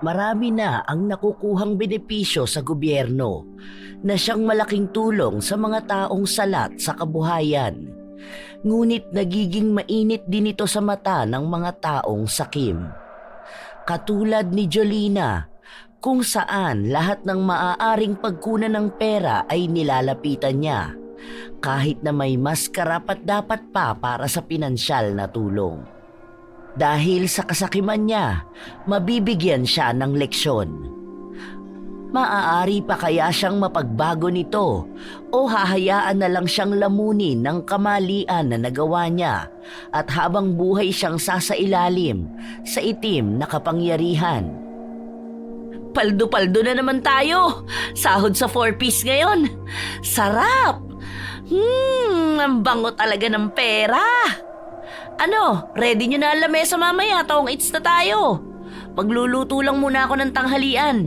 marami na ang nakukuhang benepisyo sa gobyerno na siyang malaking tulong sa mga taong salat sa kabuhayan. Ngunit nagiging mainit din ito sa mata ng mga taong sakim. Katulad ni Jolina, kung saan lahat ng maaaring pagkunan ng pera ay nilalapitan niya, kahit na may mas karapat-dapat pa para sa pinansyal na tulong. Dahil sa kasakiman niya, mabibigyan siya ng leksyon. Maaari pa kaya siyang mapagbago nito o hahayaan na lang siyang lamunin ng kamalian na nagawa niya at habang buhay siyang sasailalim sa itim na kapangyarihan? Paldo-paldo na naman tayo! Sahod sa 4-piece ngayon! Sarap! Ang bango talaga ng pera! Ano, ready nyo na ang lamesa mamaya, taong eats na tayo. Magluluto lang muna ako ng tanghalian.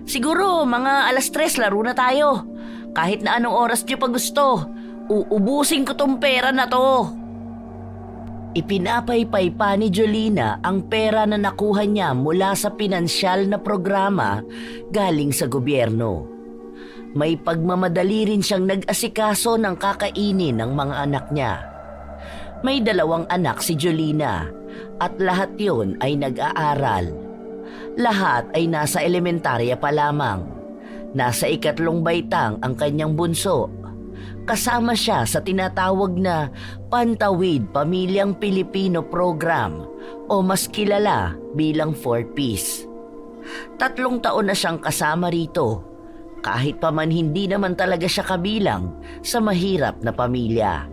Siguro mga 3:00 laro na tayo. Kahit na anong oras nyo pa gusto, uubusin ko tong pera na to. Ipinapaypay pa ni Jolina ang pera na nakuha niya mula sa pinansyal na programa galing sa gobyerno. May pagmamadali rin siyang nag-asikaso ng kakainin ng mga anak niya. May 2 anak si Jolina at lahat yun ay nag-aaral. Lahat ay nasa elementarya pa lamang. Nasa 3 baitang ang kanyang bunso. Kasama siya sa tinatawag na Pantawid Pamilyang Pilipino Program o mas kilala bilang 4-piece. 3 taon na siyang kasama rito, kahit pa man hindi naman talaga siya kabilang sa mahirap na pamilya.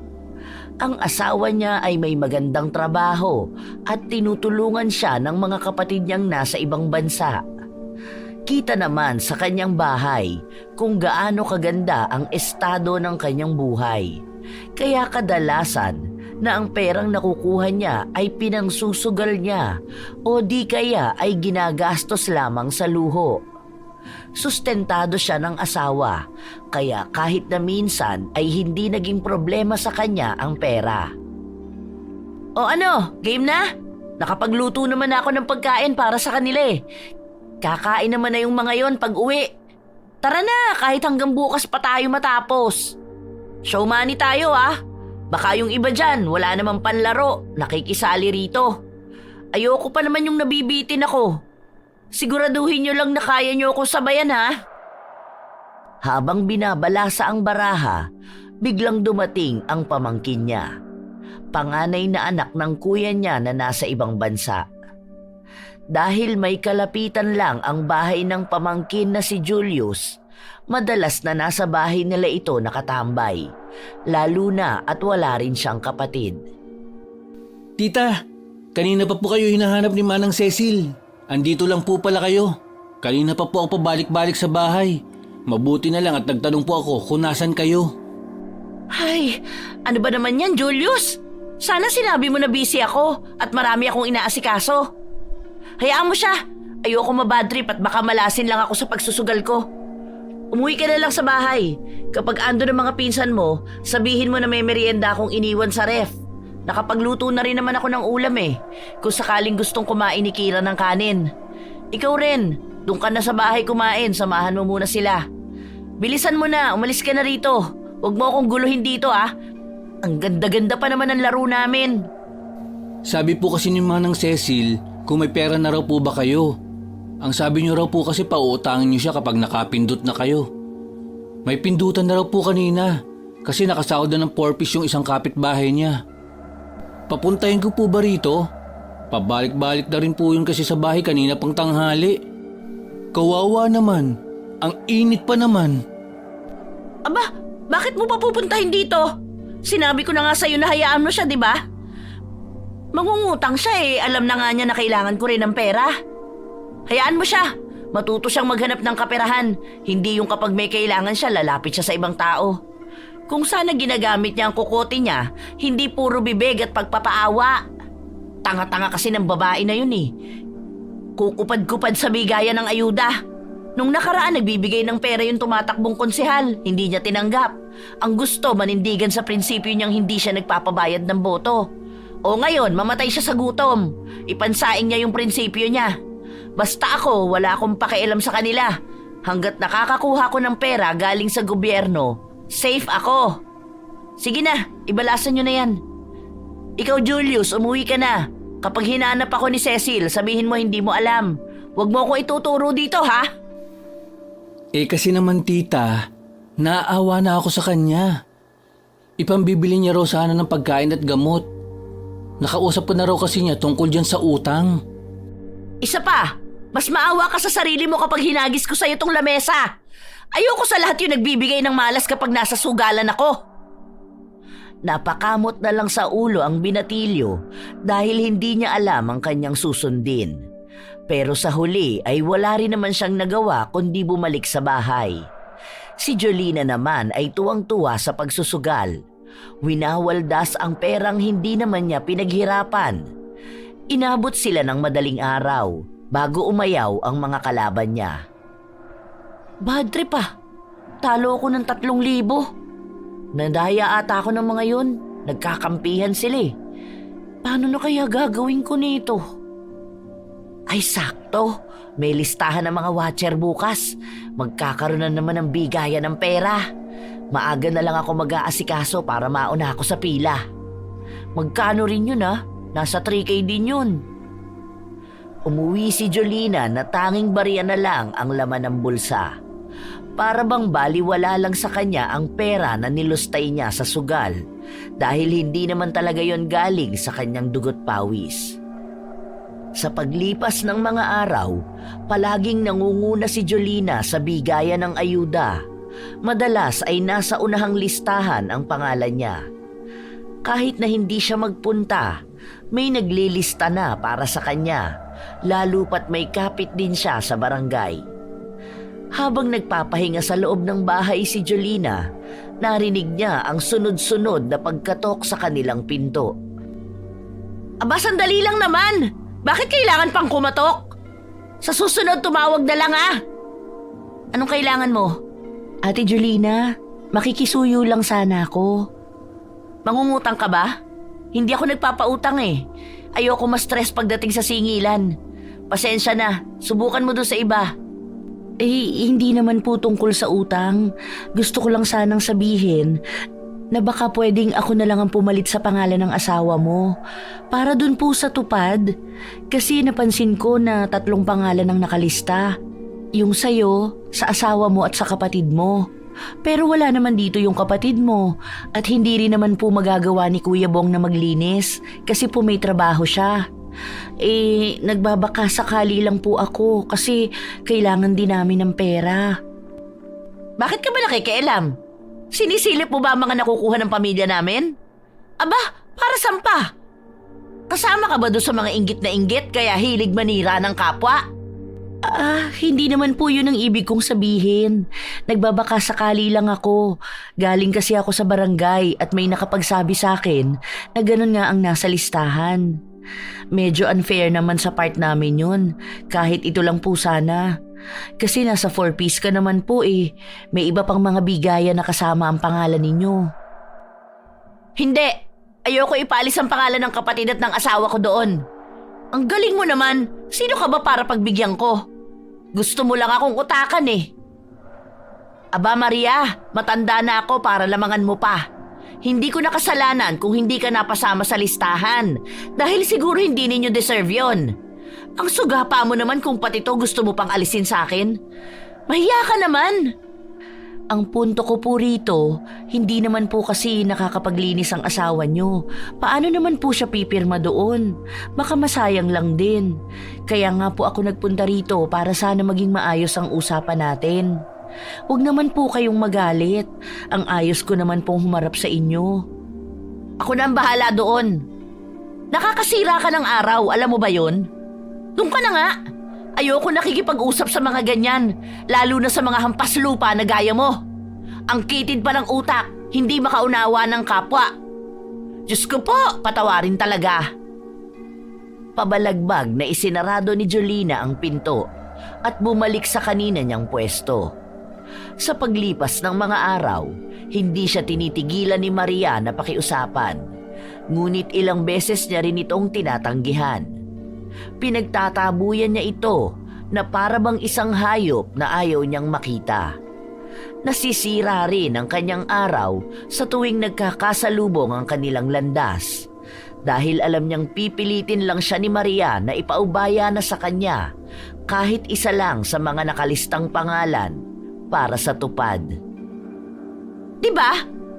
Ang asawa niya ay may magandang trabaho at tinutulungan siya ng mga kapatid niyang nasa ibang bansa. Kita naman sa kanyang bahay kung gaano kaganda ang estado ng kanyang buhay. Kaya kadalasan na ang perang nakukuha niya ay pinangsusugal niya o di kaya ay ginagastos lamang sa luho. Sustentado siya ng asawa, kaya kahit na minsan ay hindi naging problema sa kanya ang pera. O ano, game na? Nakapagluto naman ako ng pagkain para sa kanila eh. Kakain naman na yung mga yon pag uwi. Tara na, kahit hanggang bukas pa tayo matapos. Show money tayo ah. Baka yung iba dyan, wala namang panlaro, nakikisali rito. Ayoko pa naman yung nabibitin ako. Siguraduhin nyo lang na kaya nyo ako sabayan ha. Habang binabalasa ang baraha, biglang dumating ang pamangkin niya. Panganay na anak ng kuya niya na nasa ibang bansa. Dahil may kalapitan lang ang bahay ng pamangkin na si Julius, madalas na nasa bahay nila ito nakatambay, lalo na at wala rin siyang kapatid. Tita, kanina pa po kayo hinahanap ni Manang Cecil. Andito lang po pala kayo. Kanina pa po ako pabalik-balik sa bahay. Mabuti na lang at nagtanong po ako kung nasan kayo. Ay, ano ba naman yan, Julius? Sana sinabi mo na busy ako at marami akong inaasikaso. Hayaan mo siya. Ayoko mabadtrip at baka malasin lang ako sa pagsusugal ko. Umuwi ka na lang sa bahay. Kapag ando ng mga pinsan mo, sabihin mo na may merienda akong iniwan sa ref. Nakapagluto na rin naman ako ng ulam eh, kung sakaling gustong kumain ni Kira ng kanin. Ikaw rin, doon ka na sa bahay kumain, samahan mo muna sila. Bilisan mo na, umalis ka na rito. Huwag mo akong guluhin dito ah. Ang ganda-ganda pa naman ng laro namin. Sabi po kasi ni Manang Cecil, kung may pera na raw po ba kayo. Ang sabi niyo raw po kasi pauutangin niyo siya kapag nakapindot na kayo. May pindutan na raw po kanina, kasi nakasahod na ng 4-piece yung isang kapitbahay niya. Papuntahin ko po ba rito? Pabalik-balik na rin po yun kasi sa bahay kanina pang tanghali. Kawawa naman. Ang init pa naman. Aba, bakit mo pa pupuntahin dito? Sinabi ko na nga sa'yo na hayaan mo siya, di ba? Mangungutang siya eh. Alam na nga niya na kailangan ko rin ng pera. Hayaan mo siya. Matuto siyang maghanap ng kaperahan. Hindi yung kapag may kailangan siya, lalapit siya sa ibang tao. Kung sana ginagamit niya ang kukote niya, hindi puro bibig at pagpapaawa. Tanga-tanga kasi ng babae na yun eh. Kukupad-kupad sa bigaya ng ayuda. Nung nakaraan nagbibigay ng pera yung tumatakbong konsehal, hindi niya tinanggap. Ang gusto manindigan sa prinsipyo niyang hindi siya nagpapabayad ng boto. O ngayon, mamatay siya sa gutom. Ipansaing niya yung prinsipyo niya. Basta ako, wala akong pakialam sa kanila. Hanggat nakakakuha ko ng pera galing sa gobyerno, safe ako. Sige na, ibalasan nyo na yan. Ikaw Julius, umuwi ka na. Kapag hinanap ako ni Cecil, sabihin mo hindi mo alam. Huwag mo ko ituturo dito, ha? Kasi naman tita, naaawa na ako sa kanya. Ipambibili niya raw sana ng pagkain at gamot. Nakausap ko na raw kasi niya tungkol dyan sa utang. Isa pa, mas maawa ka sa sarili mo kapag hinagis ko sa'yo tong lamesa. Ayoko sa lahat yung nagbibigay ng malas kapag nasa sugalan ako. Napakamot na lang sa ulo ang binatilyo dahil hindi niya alam ang kanyang susundin. Pero sa huli ay wala rin naman siyang nagawa kundi bumalik sa bahay. Si Jolina naman ay tuwang-tuwa sa pagsusugal. Winawaldas ang perang hindi naman niya pinaghirapan. Inabot sila ng madaling araw bago umayaw ang mga kalaban niya. Bad trip ah. Talo ako ng 3,000. Nadaya ata ako ng mga yun. Nagkakampihan sila eh. Paano na kaya gagawin ko nito? Ay sakto, may listahan ng mga watcher bukas. Magkakaroon na naman ng bigayan ng pera. Maaga na lang ako mag-aasikaso para mauna ako sa pila. Magkano rin yun ah? Nasa 3K din yun. Umuwi si Jolina na tanging barya na lang ang laman ng bulsa. Para bang baliwala lang sa kanya ang pera na nilustay niya sa sugal dahil hindi naman talaga yon galing sa kanyang dugot pawis. Sa paglipas ng mga araw, palaging nangunguna si Jolina sa bigayan ng ayuda. Madalas ay nasa unahang listahan ang pangalan niya. Kahit na hindi siya magpunta, may naglilista na para sa kanya, lalo pat may kapit din siya sa barangay. Habang nagpapahinga sa loob ng bahay si Jolina, narinig niya ang sunod-sunod na pagkatok sa kanilang pinto. Aba, sandali lang naman! Bakit kailangan pang kumatok? Sa susunod tumawag na lang ah! Anong kailangan mo? Ate Jolina, makikisuyo lang sana ako. Mangungutang ka ba? Hindi ako nagpapautang eh. Ayoko ma-stress pagdating sa singilan. Pasensya na, subukan mo doon sa iba. Hindi naman po tungkol sa utang. Gusto ko lang sanang sabihin na baka pwedeng ako na lang ang pumalit sa pangalan ng asawa mo. Para dun po sa tupad. Kasi napansin ko na 3 pangalan ang nakalista. Yung sa'yo, sa asawa mo at sa kapatid mo. Pero wala naman dito yung kapatid mo. At hindi rin naman po magagawa ni Kuya Bong na maglinis kasi po may trabaho siya. Nagbabaka sakali lang po ako kasi kailangan din namin ng pera. Bakit ka ba nakikialam? Sinisilip mo ba ang mga nakukuha ng pamilya namin? Aba, para saan pa? Kasama ka ba doon sa mga inggit na inggit kaya hilig manira ng kapwa? Hindi naman po yun ang ibig kong sabihin. Nagbabaka sakali lang ako. Galing kasi ako sa barangay at may nakapagsabi sa akin na ganun nga ang nasa listahan. Medyo unfair naman sa part namin yun, kahit ito lang po sana. Kasi nasa 4-piece ka naman po eh. May iba pang mga bigayan na kasama ang pangalan ninyo. Hindi! Ayoko ipalis ang pangalan ng kapatid at ng asawa ko doon. Ang galing mo naman! Sino ka ba para pagbigyan ko? Gusto mo lang akong utakan eh. Aba Maria, matanda na ako para lamangan mo pa. Hindi ko nakasalanan kung hindi ka napasama sa listahan dahil siguro hindi ninyo deserve yon. Ang sugapa mo naman kung pati to gusto mo pang alisin sa akin. Mahiya ka naman. Ang punto ko po rito, hindi naman po kasi nakakapaglinis ang asawa nyo. Paano naman po siya pipirma doon? Baka masayang lang din. Kaya nga po ako nagpunta rito para sana maging maayos ang usapan natin. Huwag naman po kayong magalit. Ang ayos ko naman pong humarap sa inyo. Ako na ang bahala doon. Nakakasira ka ng araw, alam mo ba yun? Doon ka na nga. Ayoko nakikipag-usap sa mga ganyan, lalo na sa mga hampas lupa na gaya mo. Ang kitid pa ng utak, hindi makaunawa ng kapwa. Diyos ko po, patawarin talaga. Pabalagbag na isinarado ni Jolina ang pinto at bumalik sa kanina niyang pwesto. Sa paglipas ng mga araw, hindi siya tinitigilan ni Maria na pakiusapan. Ngunit ilang beses niya rin itong tinatanggihan. Pinagtatabuyan niya ito na para bang isang hayop na ayaw niyang makita. Nasisira rin ang kanyang araw sa tuwing nagkakasalubong ang kanilang landas dahil alam niyang pipilitin lang siya ni Maria na ipaubaya na sa kanya kahit isa lang sa mga nakalistang pangalan para sa tupad. Diba?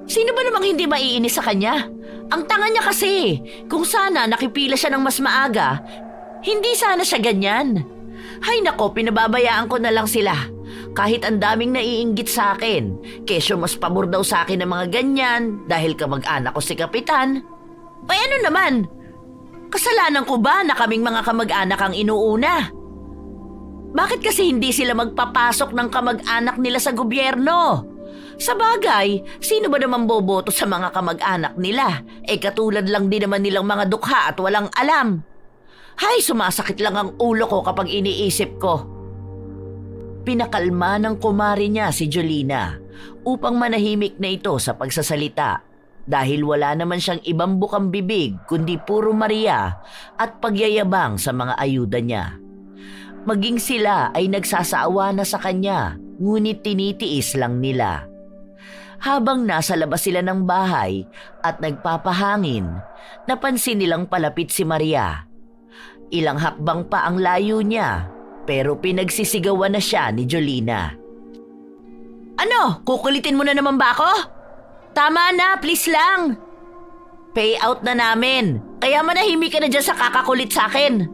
Sino ba namang hindi maiinis sa kanya? Ang tanga niya kasi. Kung sana nakipila siya ng mas maaga, hindi sana siya ganyan. Hay nako, pinababayaan ko na lang sila. Kahit ang daming naiinggit sa akin, kesyo mas pabor daw sa akin ng mga ganyan dahil kamag-anak ko si Kapitan. Ay ano naman? Kasalanan ko ba na kaming mga kamag-anak ang inuuna? Bakit kasi hindi sila magpapasok ng kamag-anak nila sa gobyerno? Sa bagay, sino ba naman boboto sa mga kamag-anak nila? Katulad lang din naman nilang mga dukha at walang alam. Hay, sumasakit lang ang ulo ko kapag iniisip ko. Pinakalma ng kumari niya si Jolina upang manahimik na ito sa pagsasalita dahil wala naman siyang ibang bukang bibig kundi puro Maria at pagyayabang sa mga ayuda niya. Maging sila ay nagsasaawa na sa kanya, ngunit tinitiis lang nila. Habang nasa labas sila ng bahay at nagpapahangin, napansin nilang palapit si Maria. Ilang hakbang pa ang layo niya, pero pinagsisigawan na siya ni Jolina. Ano? Kukulitin mo na naman ba ako? Tama na, please lang. Payout na namin, kaya manahimik ka na dyan sa kakakulit sa akin.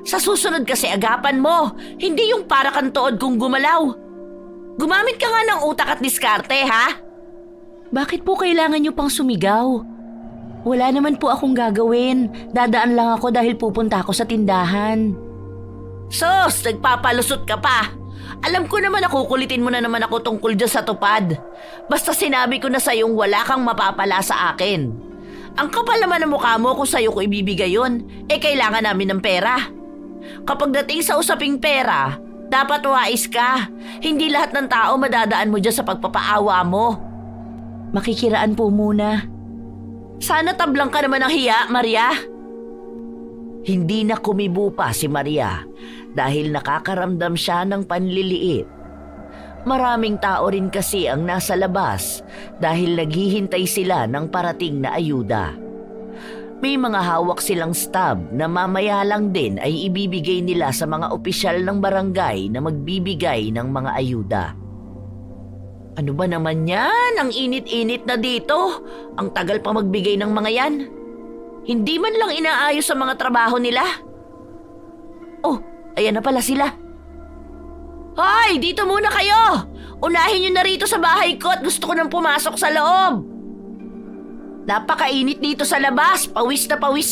Sa susunod kasi agapan mo, hindi yung para kang tood kung gumalaw. Gumamit ka nga ng utak at diskarte, ha? Bakit po kailangan niyo pang sumigaw? Wala naman po akong gagawin. Dadaan lang ako dahil pupunta ako sa tindahan. Sos, nagpapalusot ka pa. Alam ko naman na kukulitin mo na naman ako tungkol dyan sa tupad. Basta sinabi ko na sa'yong wala kang mapapala sa akin. Ang kapal naman ng mukha mo kung sa'yo ko ibibigay yun, kailangan namin ng pera. Kapag dating sa usaping pera, dapat wais ka. Hindi lahat ng tao madadaan mo dyan sa pagpapaawa mo. Makikiraan po muna. Sana tablang ka naman ng hiya, Maria. Hindi na kumibo pa si Maria dahil nakakaramdam siya ng panliliit. Maraming tao rin kasi ang nasa labas dahil naghihintay sila ng parating na ayuda. May mga hawak silang stab na mamaya lang din ay ibibigay nila sa mga opisyal ng barangay na magbibigay ng mga ayuda. Ano ba naman yan? Ang init-init na dito. Ang tagal pa magbigay ng mga yan. Hindi man lang inaayos sa mga trabaho nila. Oh, ayan na pala sila. Hoy, dito muna kayo! Unahin nyo na rito sa bahay ko at gusto ko nang pumasok sa loob. Napakainit dito sa labas. Pawis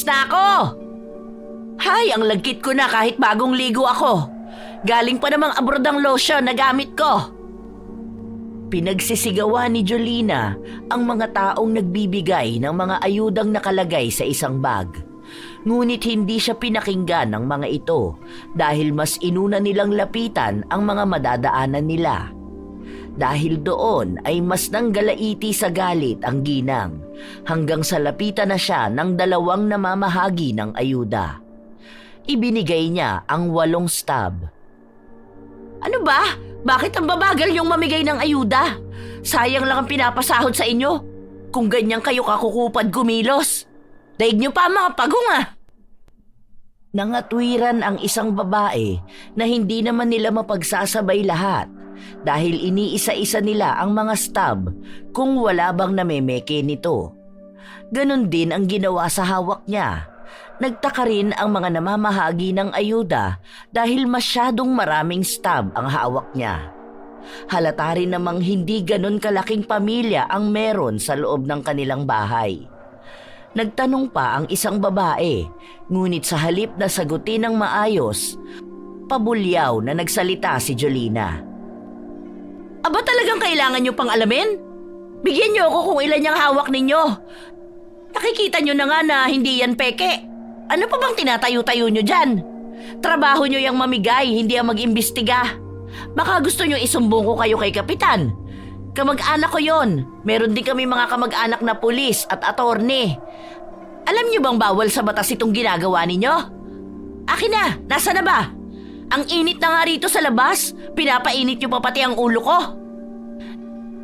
na ako. Hay, ang lagkit ko na kahit bagong ligo ako. Galing pa namang abroad ang lotion na gamit ko. Pinagsisigawan ni Jolina ang mga taong nagbibigay ng mga ayudang nakalagay sa isang bag. Ngunit hindi siya pinakinggan ng mga ito dahil mas inuna nilang lapitan ang mga madadaanan nila. Dahil doon ay mas nanggalaiti sa galit ang ginang hanggang sa lapitan na siya ng dalawang namamahagi ng ayuda. Ibinigay niya ang 8 stab. Ano ba? Bakit ang babagal yung mamigay ng ayuda? Sayang lang ang pinapasahod sa inyo. Kung ganyan kayo kakukupad kumilos. Daig nyo pa mga pagong ah. Nangatwiran ang isang babae na hindi naman nila mapagsasabay lahat dahil iniisa-isa nila ang mga stab kung wala bang namemeke nito. Ganon din ang ginawa sa hawak niya. Nagtaka rin ang mga namamahagi ng ayuda dahil masyadong maraming stab ang hawak niya. Halata rin namang hindi ganon kalaking pamilya ang meron sa loob ng kanilang bahay. Nagtanong pa ang isang babae, ngunit sa halip na sagutin ng maayos, pabulyaw na nagsalita si Jolina. Aba talagang kailangan nyo pang alamin? Bigyan nyo ako kung ilan yung hawak ninyo. Nakikita nyo na nga na hindi yan peke. Ano pa bang tinatayo-tayo nyo dyan? Trabaho nyo yung mamigay, hindi ang mag-imbestiga. Baka gusto nyo isumbong ko kayo kay Kapitan. Kamag-anak ko yon. Meron din kami mga kamag-anak na pulis at attorney. Alam nyo bang bawal sa batas itong ginagawa ninyo? Akin na, nasa na ba? Ang init na nga rito sa labas. Pinapainit niyo pa pati ang ulo ko.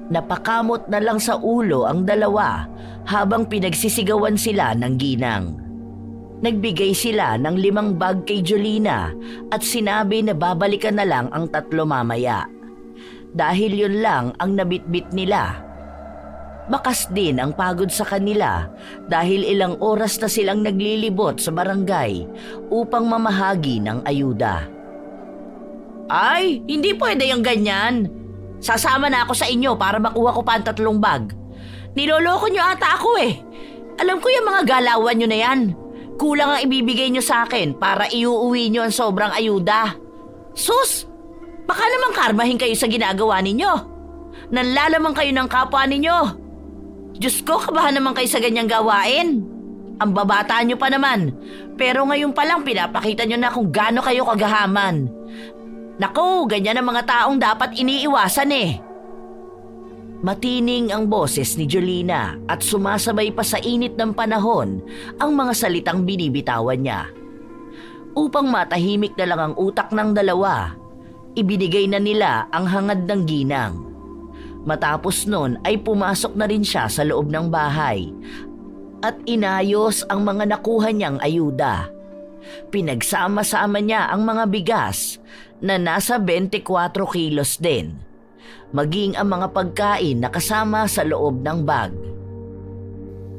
Napakamot na lang sa ulo ang dalawa habang pinagsisigawan sila ng ginang. Nagbigay sila ng 5 bag kay Jolina at sinabi na babalikan na lang ang 3 mamaya. Dahil yun lang ang nabitbit nila. Bakas din ang pagod sa kanila dahil ilang oras na silang naglilibot sa barangay upang mamahagi ng ayuda. Ay, hindi pwede yung ganyan. Sasama na ako sa inyo para makuha ko pa ang 3 bag. Niloloko nyo ata ako eh. Alam ko yung mga galawan nyo na yan. Kulang ang ibibigay nyo sa akin para iuuwi nyo ang sobrang ayuda. Sus! Baka naman karmahin kayo sa ginagawa ninyo. Nanlalaman kayo ng kapwa ninyo. Diyos ko, kabahan naman kayo sa ganyang gawain. Ang babata nyo pa naman. Pero ngayon pa lang pinapakita nyo na kung gaano kayo kagahaman. Naku, ganyan ang mga taong dapat iniiwasan eh. Matining ang boses ni Jolina at sumasabay pa sa init ng panahon ang mga salitang binibitawan niya. Upang matahimik na lang ang utak ng dalawa, ibinigay na nila ang hangad ng ginang. Matapos nun ay pumasok na rin siya sa loob ng bahay at inayos ang mga nakuha niyang ayuda. Pinagsama-sama niya ang mga bigas na nasa 24 kilos din, maging ang mga pagkain na kasama sa loob ng bag.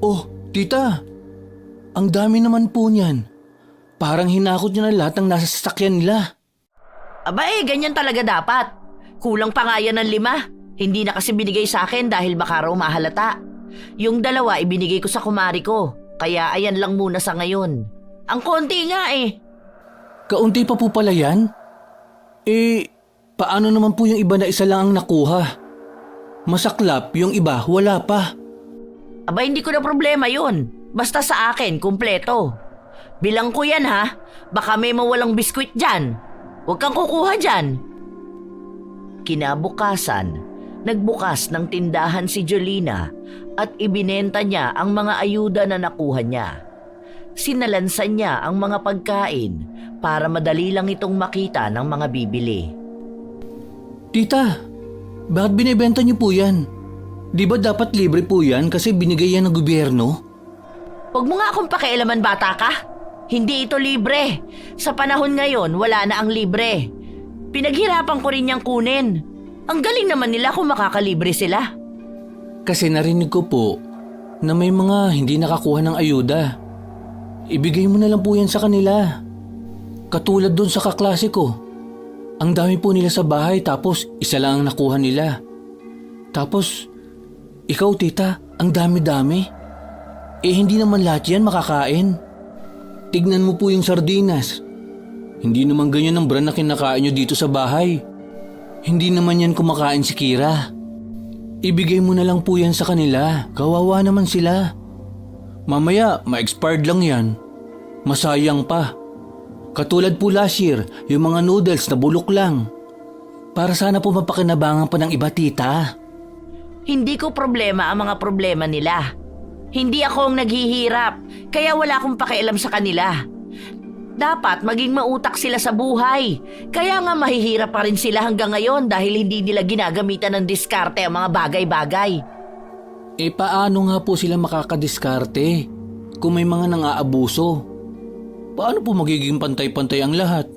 Oh, tita, ang dami naman po niyan. Parang hinakot niya na lahat ng nasa sasakyan nila. Aba ganyan talaga dapat. Kulang pa nga yan ng 5. Hindi na kasi binigay sa akin dahil baka raw mahalata. Yung 2 ibinigay ko sa kumari ko, kaya ayan lang muna sa ngayon. Ang konti nga eh. Kaunti pa po pala yan? Paano naman po yung iba na isa lang ang nakuha? Masaklap, yung iba wala pa. Aba hindi ko na problema yun. Basta sa akin, kumpleto. Bilang ko yan ha, baka may mawalang biskwit dyan. Huwag kang kukuha dyan. Kinabukasan, nagbukas ng tindahan si Jolina at ibinenta niya ang mga ayuda na nakuha niya. Sinalansan niya ang mga pagkain para madali lang itong makita ng mga bibili. Tita, bakit binibenta niyo po yan? Di ba dapat libre po yan kasi binigay yan ng gobyerno? Huwag mo nga akong pakialaman, bata ka. Hindi ito libre. Sa panahon ngayon, wala na ang libre. Pinaghirapan ko rin niyang kunin. Ang galing naman nila kung makakalibre sila. Kasi narinig ko po na may mga hindi nakakuha ng ayuda. Ibigay mo na lang po yan sa kanila. Katulad doon sa kaklase ko. Ang dami po nila sa bahay tapos isa lang ang nakuha nila. Tapos, ikaw tita, ang dami-dami. Hindi naman lahat yan makakain. Tignan mo po yung sardinas. Hindi naman ganyan ang brand na kinakain nyo dito sa bahay. Hindi naman yan kumakain si Kira. Ibigay mo na lang po yan sa kanila. Kawawa naman sila. Mamaya, ma-expired lang yan. Masayang pa. Katulad po last year, yung mga noodles na bulok lang. Para sana po mapakinabangan pa ng iba, tita. Hindi ko problema ang mga problema nila. Hindi ako ang naghihirap, kaya wala akong pakialam sa kanila. Dapat maging mautak sila sa buhay. Kaya nga mahihirap pa rin sila hanggang ngayon dahil hindi nila ginagamitan ng diskarte ang mga bagay-bagay. Paano nga po sila makakadiskarte kung may mga nang-aabuso? Paano po magiging pantay-pantay ang lahat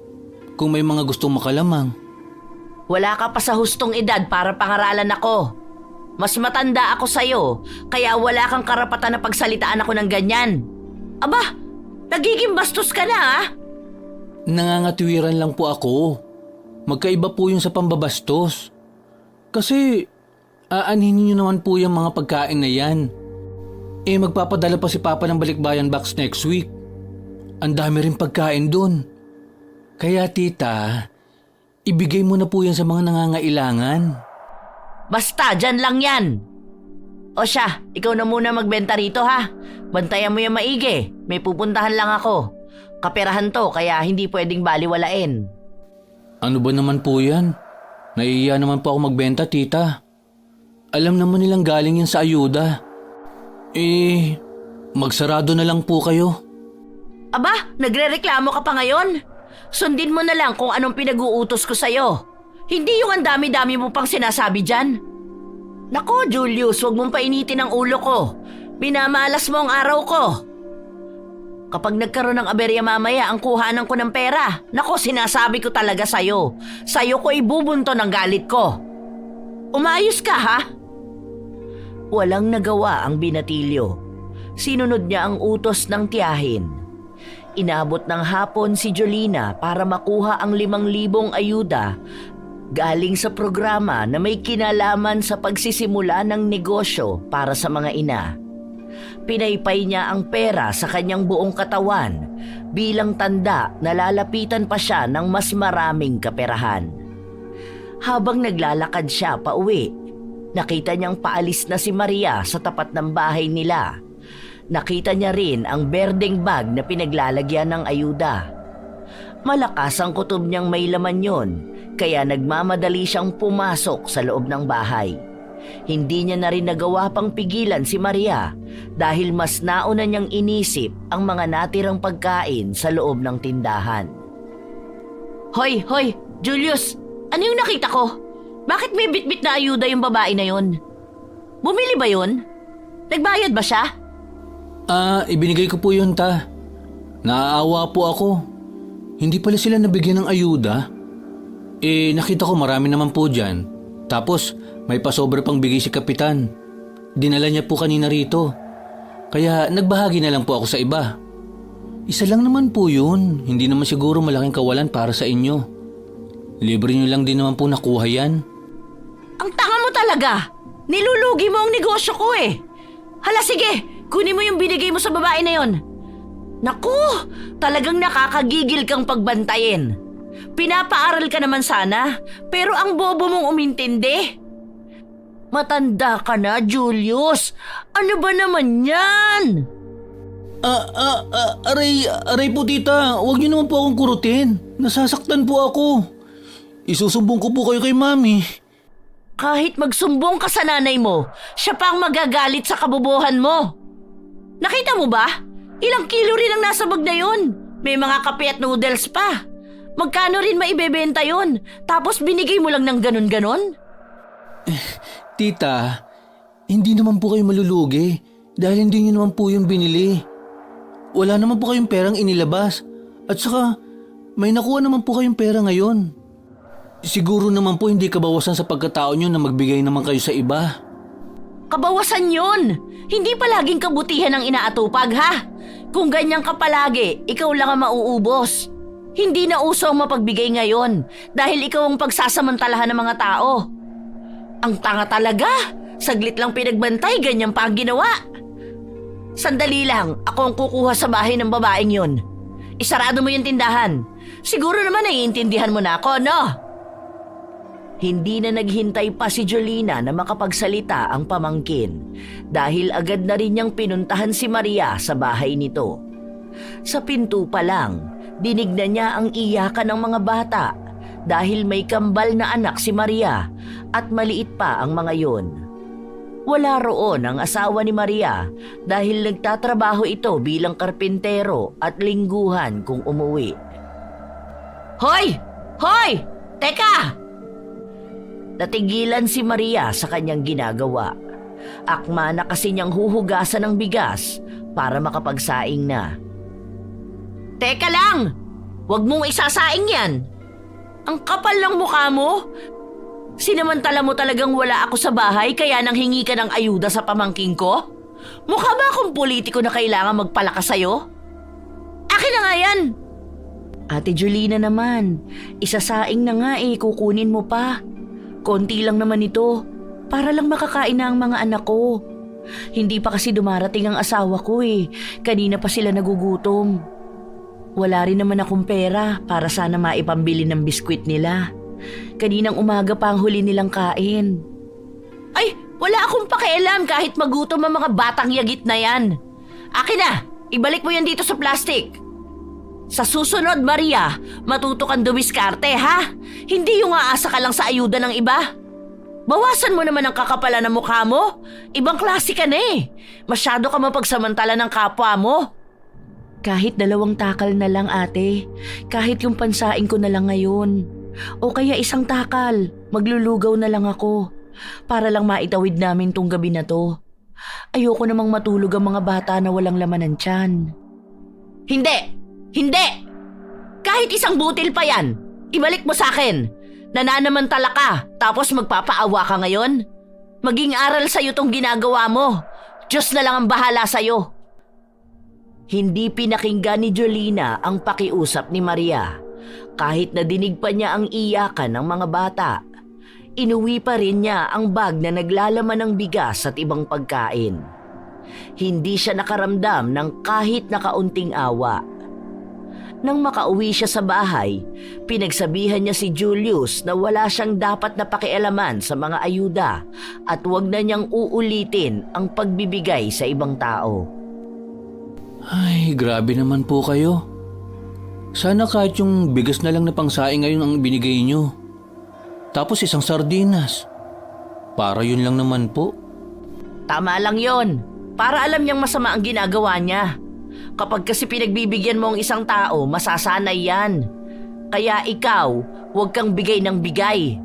kung may mga gustong makalamang? Wala ka pa sa hustong edad para pangaralan ako. Mas matanda ako sa'yo, kaya wala kang karapatan na pagsalitaan ako ng ganyan. Aba, nagiging bastos ka na ah. Nangangatwiran lang po ako. Magkaiba po yun sa pambabastos. Kasi aanhin niyo naman po yung mga pagkain na yan. Magpapadala pa si Papa ng balikbayan box next week. Ang dami rin pagkain dun. Kaya tita, ibigay mo na po yan sa mga nangangailangan. Basta, dyan lang yan. O siya, ikaw na muna magbenta rito ha. Bantayan mo yung maigi. May pupuntahan lang ako. Kaperahan to, kaya hindi pwedeng baliwalain. Ano ba naman po yan? Naiiya naman po ako magbenta, tita. Alam naman nilang galing yan sa ayuda. Magsarado na lang po kayo. Aba, nagrereklamo ka pa ngayon? Sundin mo na lang kung anong pinag-uutos ko sa'yo. Hindi yung ang dami-dami mo pang sinasabi dyan. Nako, Julius, huwag mong painitin ang ulo ko. Minamalas mo ang araw ko. Kapag nagkaroon ng aberya mamaya ang kuhanan ko ng pera, nako, sinasabi ko talaga sa'yo. Sa'yo ko ibubunto ng galit ko. Umayos ka, ha? Walang nagawa ang binatilyo. Sinunod niya ang utos ng tiyahin. Inabot ng hapon si Jolina para makuha ang 5,000 ayuda galing sa programa na may kinalaman sa pagsisimula ng negosyo para sa mga ina. Pinaypay niya ang pera sa kanyang buong katawan bilang tanda na lalapitan pa siya ng mas maraming kaperahan. Habang naglalakad siya pauwi, nakita niyang paalis na si Maria sa tapat ng bahay nila. Nakita niya rin ang berdeng bag na pinaglalagyan ng ayuda. Malakas ang kutob niyang may laman yon, kaya nagmamadali siyang pumasok sa loob ng bahay. Hindi niya na rin nagawa pang pigilan si Maria dahil mas nauna niyang inisip ang mga natirang pagkain sa loob ng tindahan. Hoy, Julius! Ano yung nakita ko? Bakit may bitbit na ayuda yung babae na yon? Bumili ba yon? Nagbayad ba siya? Ibinigay ko po yun, ta. Naaawa po ako. Hindi pala sila nabigyan ng ayuda. Nakita ko marami naman po dyan. Tapos, may pasobra pang bigay si Kapitan. Dinala niya po kanina rito. Kaya nagbahagi na lang po ako sa iba. Isa lang naman po yun. Hindi naman siguro malaking kawalan para sa inyo. Libre niyo lang din naman po nakuha yan. Ang tanga mo talaga! Nilulugi mo ang negosyo ko eh! Hala sige, kunin mo yung binigay mo sa babae na yon. Naku, talagang nakakagigil kang pagbantayin. Pinapaaral ka naman sana, pero ang bobo mong umintindi. Matanda ka na, Julius. Ano ba naman yan? Aray po, tita. Huwag niyo naman po akong kurutin. Nasasaktan po ako. Isusumbong ko po kayo kay Mami. Kahit magsumbong ka sa nanay mo, siya pa ang magagalit sa kabobohan mo. Nakita mo ba? Ilang kilo rin ang nasa bag na yun. May mga kape at noodles pa. Magkano rin maibebenta yun? Tapos binigay mo lang ng ganon-ganon? Tita, hindi naman po kayo malulugi dahil hindi niyo naman po yung binili. Wala naman po kayong perang inilabas. At saka, may nakuha naman po kayong pera ngayon. Siguro naman po hindi kabawasan sa pagkatao niyo na magbigay naman kayo sa iba. Kabawasan yun! Hindi palaging kabutihan ang inaatupag, ha? Kung ganyan ka palagi, ikaw lang ang mauubos. Hindi na uso ang mapagbigay ngayon dahil ikaw ang pagsasamantalahan ng mga tao. Ang tanga talaga! Saglit lang pinagbantay, ganyan pa ang ginawa. Sandali lang, ako ang kukuha sa bahay ng babaeng yun. Isarado mo yung tindahan. Siguro naman naiintindihan mo na ako, no? Hindi na naghintay pa si Jolina na makapagsalita ang pamangkin dahil agad na rin niyang pinuntahan si Maria sa bahay nito. Sa pinto pa lang, dinig na niya ang iyakan ng mga bata dahil may kambal na anak si Maria at maliit pa ang mga yon. Wala roon ang asawa ni Maria dahil nagtatrabaho ito bilang karpintero at lingguhan kung umuwi. Hoy! Hoy! Teka! Natigilan si Maria sa kanyang ginagawa. Akma na kasi niyang huhugasan ng bigas para makapagsaing na. Teka lang! Huwag mong isasaing yan! Ang kapal ng mukha mo! Sinamantala mo talagang wala ako sa bahay kaya nang hingi ka ng ayuda sa pamangking ko? Mukha ba akong politiko na kailangan magpalakas sa'yo? Akin na nga yan! Ate Jolina naman, isasaing na nga kukunin mo pa. Konti lang naman ito, para lang makakain na ang mga anak ko. Hindi pa kasi dumarating ang asawa ko kanina pa sila nagugutom. Wala rin naman akong pera para sana maipambili ng biskwit nila. Kaninang umaga pa ang huli nilang kain. Ay, wala akong pakialam kahit magutom ang mga batang yagit na yan. Akin na, ibalik mo yan dito sa plastic. Sa susunod, Maria, matuto kang dumiskarte, ha? Hindi yung aasa ka lang sa ayuda ng iba. Bawasan mo naman ang kakapalan ng mukha mo. Ibang klase ka na Masyado ka mapagsamantala ng kapwa mo. Kahit 2 takal na lang ate, kahit yung pansaing ko na lang ngayon. O kaya 1 takal, maglulugaw na lang ako. Para lang maitawid namin tong gabi na to. Ayoko namang matulog ang mga bata na walang laman ng tiyan. Hindi! Hindi! Kahit 1 butil pa yan, ibalik mo sa akin. Nananamantala ka, tapos magpapaawa ka ngayon? Maging aral sa'yo tong ginagawa mo. Diyos na lang ang bahala sa'yo. Hindi pinakinggan ni Jolina ang pakiusap ni Maria. Kahit nadinig pa niya ang iyakan ng mga bata, inuwi pa rin niya ang bag na naglalaman ng bigas at ibang pagkain. Hindi siya nakaramdam ng kahit na kaunting awa. Nang makauwi siya sa bahay, pinagsabihan niya si Julius na wala siyang dapat na pakialaman sa mga ayuda at huwag na niyang uulitin ang pagbibigay sa ibang tao. Ay, grabe naman po kayo. Sana kahit yung bigas na lang na pangsaing ngayon ang binigay nyo. Tapos 1 sardinas. Para yun lang naman po. Tama lang yon. Para alam niyang masama ang ginagawa niya. Kapag kasi pinagbibigyan mo ang isang tao, masasanay yan. Kaya ikaw, huwag kang bigay ng bigay.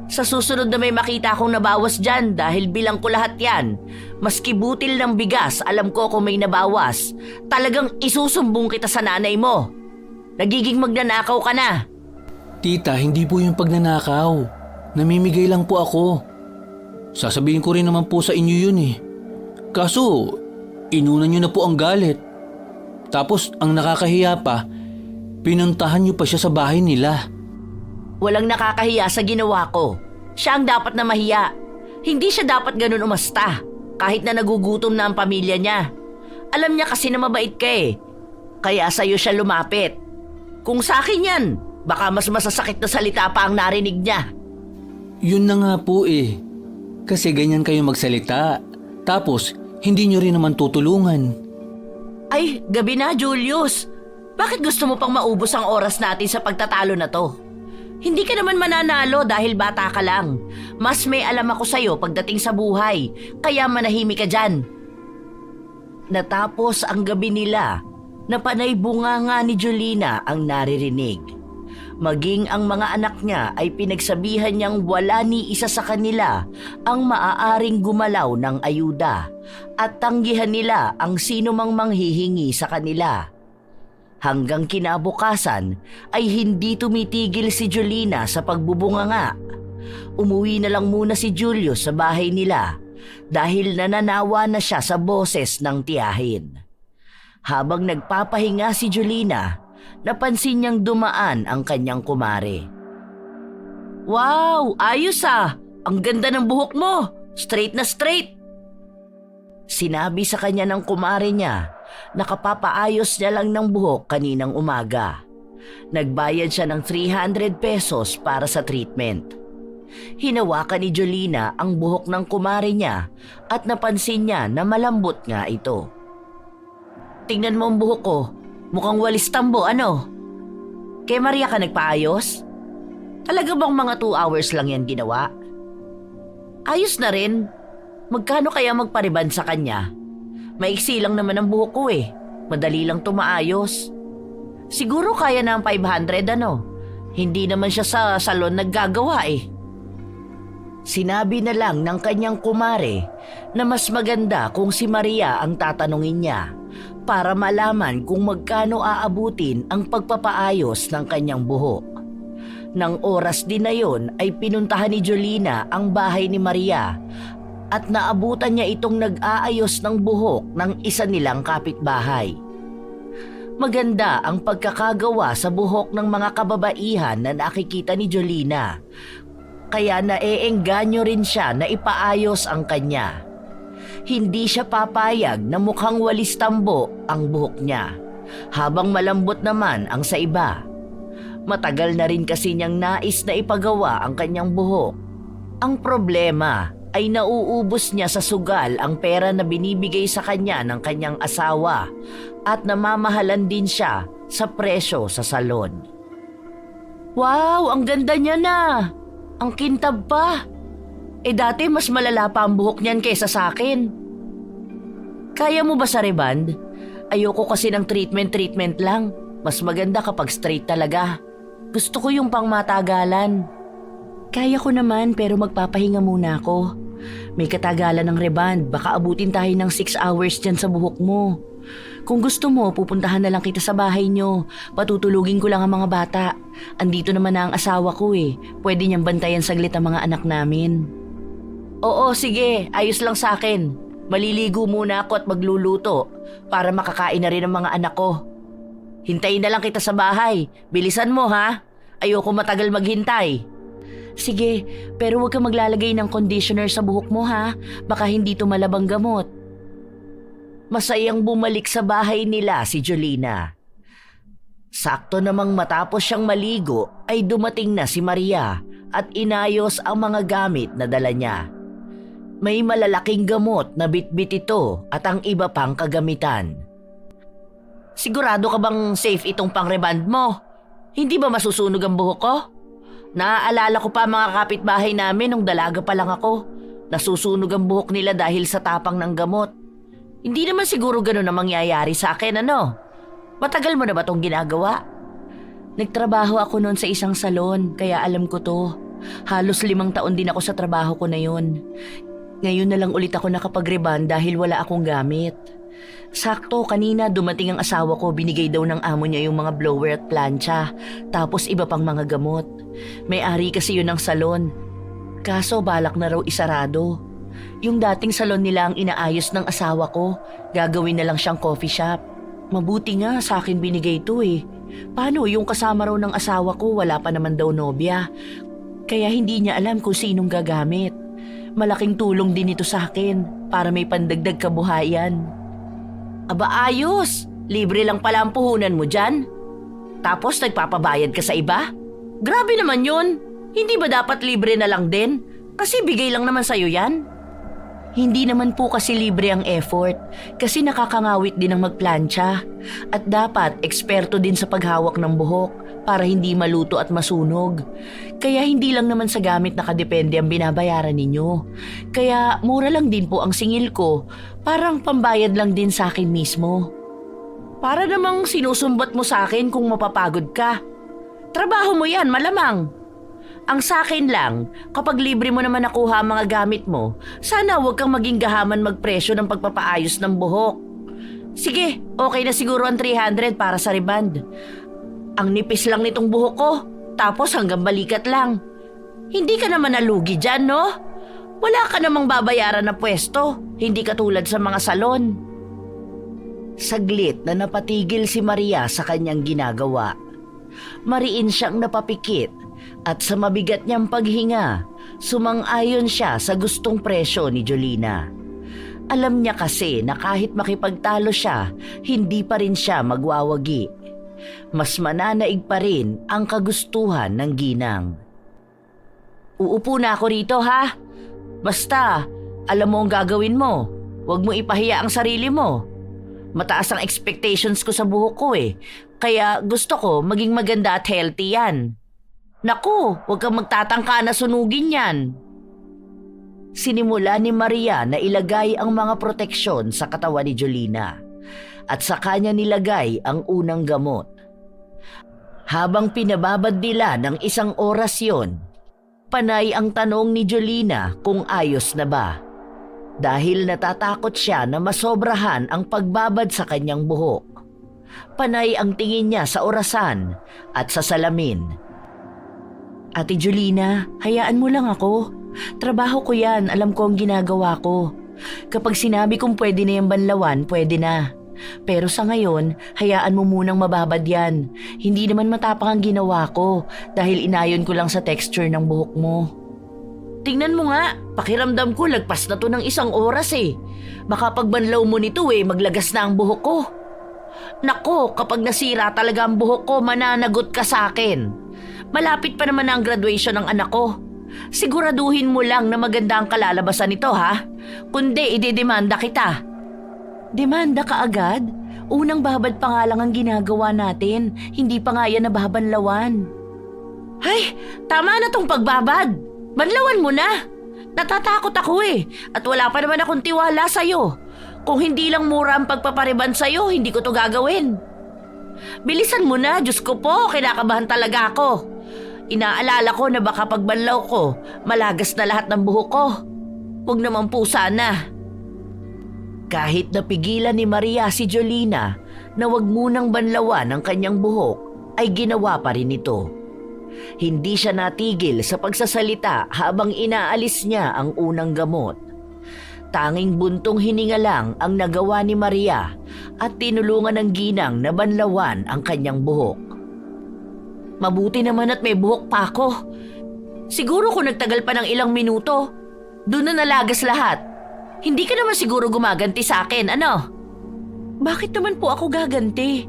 Sa susunod na may makita akong nabawas dyan dahil bilang ko lahat yan, maski butil ng bigas, alam ko kung may nabawas, talagang isusumbong kita sa nanay mo. Nagiging magnanakaw ka na. Tita, hindi po yung pagnanakaw. Namimigay lang po ako. Sasabihin ko rin naman po sa inyo yun eh. Kaso, inunan nyo na po ang galit. Tapos, ang nakakahiya pa, pinuntahan nyo pa siya sa bahay nila. Walang nakakahiya sa ginawa ko. Siya ang dapat na mahiya. Hindi siya dapat ganun umasta, kahit na nagugutom na ang pamilya niya. Alam niya kasi na mabait ka eh. Kaya sa'yo siya lumapit. Kung sa akin yan, baka mas masasakit na salita pa ang narinig niya. Yun na nga po eh. Kasi ganyan kayo magsalita. Tapos, hindi nyo rin naman tutulungan. Ay, gabi na, Julius. Bakit gusto mo pang maubos ang oras natin sa pagtatalo na to? Hindi ka naman mananalo dahil bata ka lang. Mas may alam ako sa'yo pagdating sa buhay, kaya manahimik ka dyan. Natapos ang gabi nila, na panay bunganga ni Jolina ang naririnig. Maging ang mga anak niya ay pinagsabihan niyang wala ni isa sa kanila ang maaaring gumalaw ng ayuda at tanggihan nila ang sino mang manghihingi sa kanila. Hanggang kinabukasan ay hindi tumitigil si Jolina sa pagbubunganga. Umuwi na lang muna si Julius sa bahay nila dahil nananawa na siya sa boses ng tiyahin. Habang nagpapahinga si Jolina, napansin niyang dumaan ang kanyang kumare. Wow! Ayos ah! Ang ganda ng buhok mo! Straight na straight! Sinabi sa kanya ng kumare niya na kapapaayos niya lang ng buhok kaninang umaga. Nagbayad siya ng 300 pesos para sa treatment. Hinawakan ni Jolina ang buhok ng kumare niya at napansin niya na malambot nga ito. Tingnan mo ang buhok ko. Mukhang walis tambo, ano? Kay Maria ka nagpaayos? Talaga bang mga 2 hours lang yan ginawa? Ayos na rin. Magkano kaya magpariban sa kanya? Maiksi lang naman ang buhok ko eh. Madali lang tumaayos. Siguro kaya na ang 500 ano? Hindi naman siya sa salon naggagawa eh. Sinabi na lang ng kanyang kumare na mas maganda kung si Maria ang tatanungin niya para malaman kung magkano aabutin ang pagpapaayos ng kanyang buhok. Nang oras din na yon ay pinuntahan ni Jolina ang bahay ni Maria at naabutan niya itong nag-aayos ng buhok ng isa nilang kapitbahay. Maganda ang pagkakagawa sa buhok ng mga kababaihan na nakikita ni Jolina, kaya naeengganyo rin siya na ipaayos ang kanya. Hindi siya papayag na mukhang walis tambo ang buhok niya, habang malambot naman ang sa iba. Matagal na rin kasi niyang nais na ipagawa ang kanyang buhok. Ang problema ay nauubos niya sa sugal ang pera na binibigay sa kanya ng kanyang asawa at namamahalan din siya sa presyo sa salon. Wow, ang ganda niya na! Ang kintab pa! Dati mas malala pa ang buhok niyan kaysa sa akin. Kaya mo ba sa reband? Ayoko kasi ng treatment lang. Mas maganda kapag straight talaga. Gusto ko yung pangmatagalan. Kaya ko naman pero magpapahinga muna ako. May katagalan ng reband, baka abutin tayo ng 6 hours dyan sa buhok mo. Kung gusto mo, pupuntahan na lang kita sa bahay nyo. Patutulugin ko lang ang mga bata. Andito naman na ang asawa ko eh. Pwede niyang bantayan saglit ang mga anak namin. Oo, sige. Ayos lang sa akin. Maliligo muna ako at magluluto para makakain na rin ang mga anak ko. Hintayin na lang kita sa bahay. Bilisan mo ha. Ayoko matagal maghintay. Sige, pero huwag kang maglalagay ng conditioner sa buhok mo ha. Baka hindi tumalabang gamot. Masayang bumalik sa bahay nila si Jolina. Sakto namang matapos siyang maligo ay dumating na si Maria at inayos ang mga gamit na dala niya. May malalaking gamot na bitbit ito at ang iba pang kagamitan. Sigurado ka bang safe itong pang-reband mo? Hindi ba masusunog ang buhok ko? Naaalala ko pa mga kapitbahay namin nung dalaga pa lang ako. Nasusunog ang buhok nila dahil sa tapang ng gamot. Hindi naman siguro ganun ang mangyayari sa akin, ano? Matagal mo na ba tong ginagawa? Nagtrabaho ako noon sa isang salon, kaya alam ko to. Halos 5 taon din ako sa trabaho ko na yun. Ngayon na lang ulit ako nakapag-reband dahil wala akong gamit. Sakto, kanina dumating ang asawa ko, binigay daw ng amo niya yung mga blower at plancha, tapos iba pang mga gamot. May-ari kasi yun ng salon. Kaso balak na raw isarado. Yung dating salon nila ang inaayos ng asawa ko, gagawin na lang siyang coffee shop. Mabuti nga sa akin binigay ito eh. Paano yung kasama raw ng asawa ko, wala pa naman daw nobya. Kaya hindi niya alam kung sinong gagamit. Malaking tulong din ito sa akin para may pandagdag kabuhayan. Aba ayos, libre lang pala ang puhunan mo dyan. Tapos nagpapabayad ka sa iba? Grabe naman yun. Hindi ba dapat libre na lang din? Kasi bigay lang naman sa'yo yan. Hindi naman po kasi libre ang effort kasi nakakangawit din ang magplantsa at dapat eksperto din sa paghawak ng buhok para hindi maluto at masunog. Kaya hindi lang naman sa gamit nakadepende ang binabayaran ninyo. Kaya mura lang din po ang singil ko, parang pambayad lang din sa akin mismo. Para namang sinusumbat mo sa akin kung mapapagod ka. Trabaho mo yan, malamang. Ang sakin lang, kapag libre mo naman nakuha ang mga gamit mo, sana huwag kang maging gahaman magpresyo ng pagpapaayos ng buhok. Sige, okay na siguro ang 300 para sa reband. Ang nipis lang nitong buhok ko, tapos hanggang balikat lang. Hindi ka naman nalugi dyan, no? Wala ka namang babayaran na pwesto, hindi katulad sa mga salon. Saglit na napatigil si Maria sa kanyang ginagawa. Mariin siyang napapikit. At sa mabigat niyang paghinga, sumang-ayon siya sa gustong presyo ni Jolina. Alam niya kasi na kahit makipagtalo siya, hindi pa rin siya magwawagi. Mas mananaig pa rin ang kagustuhan ng ginang. Uupo na ako rito ha. Basta, alam mo ang gagawin mo. Huwag mo ipahiya ang sarili mo. Mataas ang expectations ko sa buhok ko eh. Kaya gusto ko maging maganda at healthy yan. Naku, huwag kang magtatangka na sunugin yan. Sinimula ni Maria na ilagay ang mga proteksyon sa katawan ni Jolina at sa kanya nilagay ang unang gamot. Habang pinababad nila ng 1 oras yon, panay ang tanong ni Jolina kung ayos na ba. Dahil natatakot siya na masobrahan ang pagbabad sa kanyang buhok. Panay ang tingin niya sa orasan at sa salamin. Ate Jolina, hayaan mo lang ako. Trabaho ko yan, alam ko ang ginagawa ko. Kapag sinabi kong pwede na yung banlawan, pwede na. Pero sa ngayon, hayaan mo munang mababad yan. Hindi naman matapang ang ginawa ko dahil inayon ko lang sa texture ng buhok mo. Tingnan mo nga, pakiramdam ko lagpas na to ng 1 oras eh. Baka pag banlaw mo nito maglagas na ang buhok ko. Nako, kapag nasira talaga ang buhok ko, mananagot ka sa akin. Malapit pa naman na ang graduation ng anak ko. Siguraduhin mo lang na maganda ang kalalabasan nito ha. Kundi idedemanda kita. Demanda ka agad? Unang babad pa nga lang ang ginagawa natin. Hindi pa nga yan nababanlawan. Ay, tama na tong pagbabad. Banlawan mo na. Natatakot ako eh. At wala pa naman akong tiwala sa'yo. Kung hindi lang mura ang pagpapariban sa'yo, hindi ko to gagawin. Bilisan mo na, Diyos ko po, kinakabahan talaga ako. Inaalala ko na baka pagbanlaw ko, malagas na lahat ng buhok ko. Huwag naman po sana. Kahit napigilan ni Maria si Jolina na wag munang banlawan ang kanyang buhok, ay ginawa pa rin ito. Hindi siya natigil sa pagsasalita habang inaalis niya ang unang gamot. Tanging buntong hininga lang ang nagawa ni Maria at tinulungan ng ginang na banlawan ang kanyang buhok. Mabuti naman at may buhok pa ako. Siguro kung nagtagal pa ng ilang minuto, doon na nalagas lahat. Hindi ka naman siguro gumaganti sa akin, ano? Bakit naman po ako gaganti?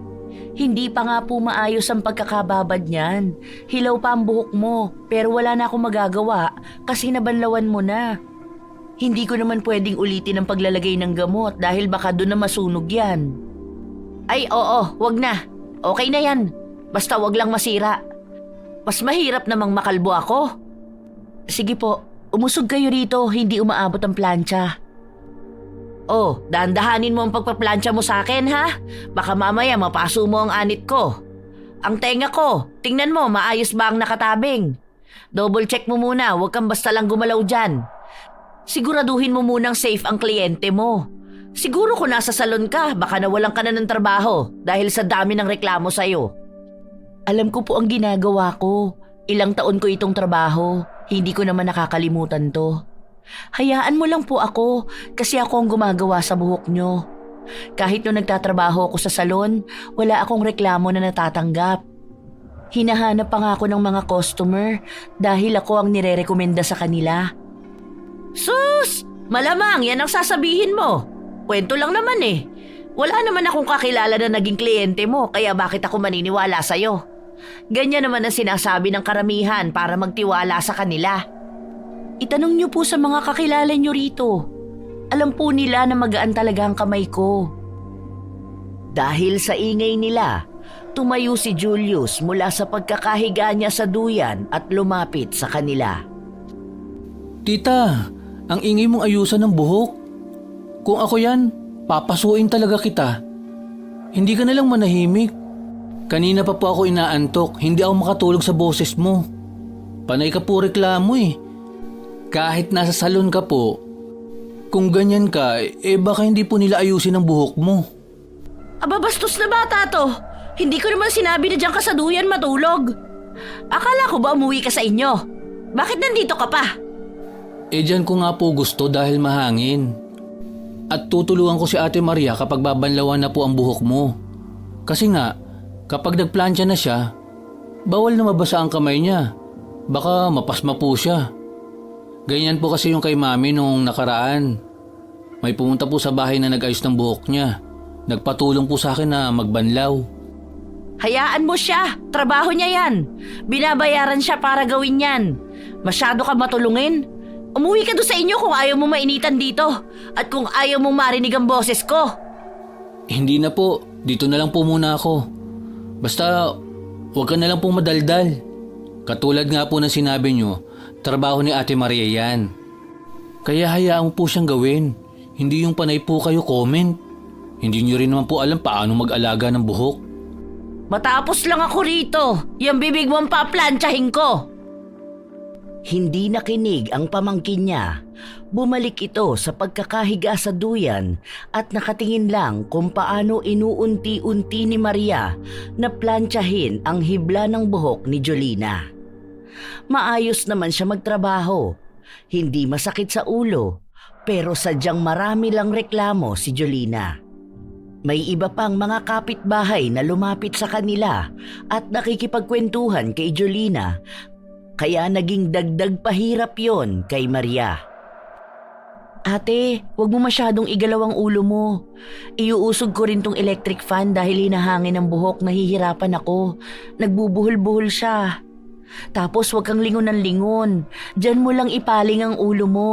Hindi pa nga po maayos ang pagkakababad niyan. Hilaw pa ang buhok mo, pero wala na akong magagawa kasi nabanlawan mo na. Hindi ko naman pwedeng ulitin ang paglalagay ng gamot dahil baka doon na masunog yan. Ay oo, wag na. Okay na yan. Basta wag lang masira. Mas mahirap namang makalbo ako. Sige po, umusog kayo rito, hindi umaabot ang plancha. Oh, dahan-dahanin mo ang pagpaplantsa mo sa akin ha? Baka mamaya mapaso mo ang anit ko. Ang tenga ko, tingnan mo maayos ba ang nakatabing. Double check mo muna, huwag kang basta lang gumalaw dyan. Siguraduhin mo munang safe ang kliyente mo. Siguro kung nasa salon ka, baka nawalan ka na ng trabaho dahil sa dami ng reklamo sa'yo. Alam ko po ang ginagawa ko. Ilang taon ko itong trabaho. Hindi ko naman nakakalimutan to. Hayaan mo lang po ako kasi ako ang gumagawa sa buhok nyo. Kahit nung nagtatrabaho ako sa salon, wala akong reklamo na natatanggap. Hinahanap pa nga ako ng mga customer dahil ako ang nirerekomenda sa kanila. Sus! Malamang yan ang sasabihin mo. Kwento lang naman eh. Wala naman akong kakilala na naging kliyente mo kaya bakit ako maniniwala sa'yo? Ganyan naman ang sinasabi ng karamihan para magtiwala sa kanila. Itanong niyo po sa mga kakilala niyo rito. Alam po nila na magaan talaga ang kamay ko. Dahil sa ingay nila, tumayo si Julius mula sa pagkakahiga niya sa duyan at lumapit sa kanila. Tita, ang ingay mong ayusan ng buhok. Kung ako yan, papasuin talaga kita. Hindi ka nalang manahimik. Kanina pa po ako inaantok, hindi ako makatulog sa boses mo. Panay ka po reklamo eh. Kahit nasa salon ka po, kung ganyan ka, baka hindi po nila ayusin ang buhok mo. Aba bastos na bata to. Hindi ko naman sinabi na diyan ka sa duyan matulog. Akala ko ba umuwi ka sa inyo? Bakit nandito ka pa? Diyan ko nga po gusto dahil mahangin. At tutulungan ko si Ate Maria kapag babanlawan na po ang buhok mo. Kasi nga, kapag nagplantsa na siya, bawal na mabasa ang kamay niya. Baka mapasma po siya. Ganyan po kasi yung kay Mami nung nakaraan. May pumunta po sa bahay na nag-ayos ng buhok niya. Nagpatulong po sa akin na magbanlaw. Hayaan mo siya. Trabaho niya yan. Binabayaran siya para gawin yan. Masyado ka matulungin. Umuwi ka doon sa inyo kung ayaw mo mainitan dito at kung ayaw mong marinig ang boses ko. Hindi na po. Dito na lang po muna ako. Basta, huwag ka na lang pong madaldal. Katulad nga po ng sinabi nyo, trabaho ni Ate Maria yan. Kaya hayaan mo po siyang gawin. Hindi yung panay po kayo comment. Hindi nyo rin naman po alam paano mag-alaga ng buhok. Matapos lang ako rito. Yung bibig mong paplantsahin ko. Hindi nakinig ang pamangkin niya. Bumalik ito sa pagkakahiga sa duyan at nakatingin lang kung paano inuunti-unti ni Maria na plantsahin ang hibla ng buhok ni Jolina. Maayos naman siya magtrabaho. Hindi masakit sa ulo, pero sadyang marami lang reklamo si Jolina. May iba pang mga kapitbahay na lumapit sa kanila at nakikipagkwentuhan kay Jolina. Kaya naging dagdag pahirap yon kay Maria. Ate, wag mo masyadong igalaw ang ulo mo. Iuusog ko rin tong electric fan dahil hinahangin ang buhok, nahihirapan ako. Nagbubuhol-buhol siya. Tapos wag kang lingon ng lingon. Diyan mo lang ipaling ang ulo mo.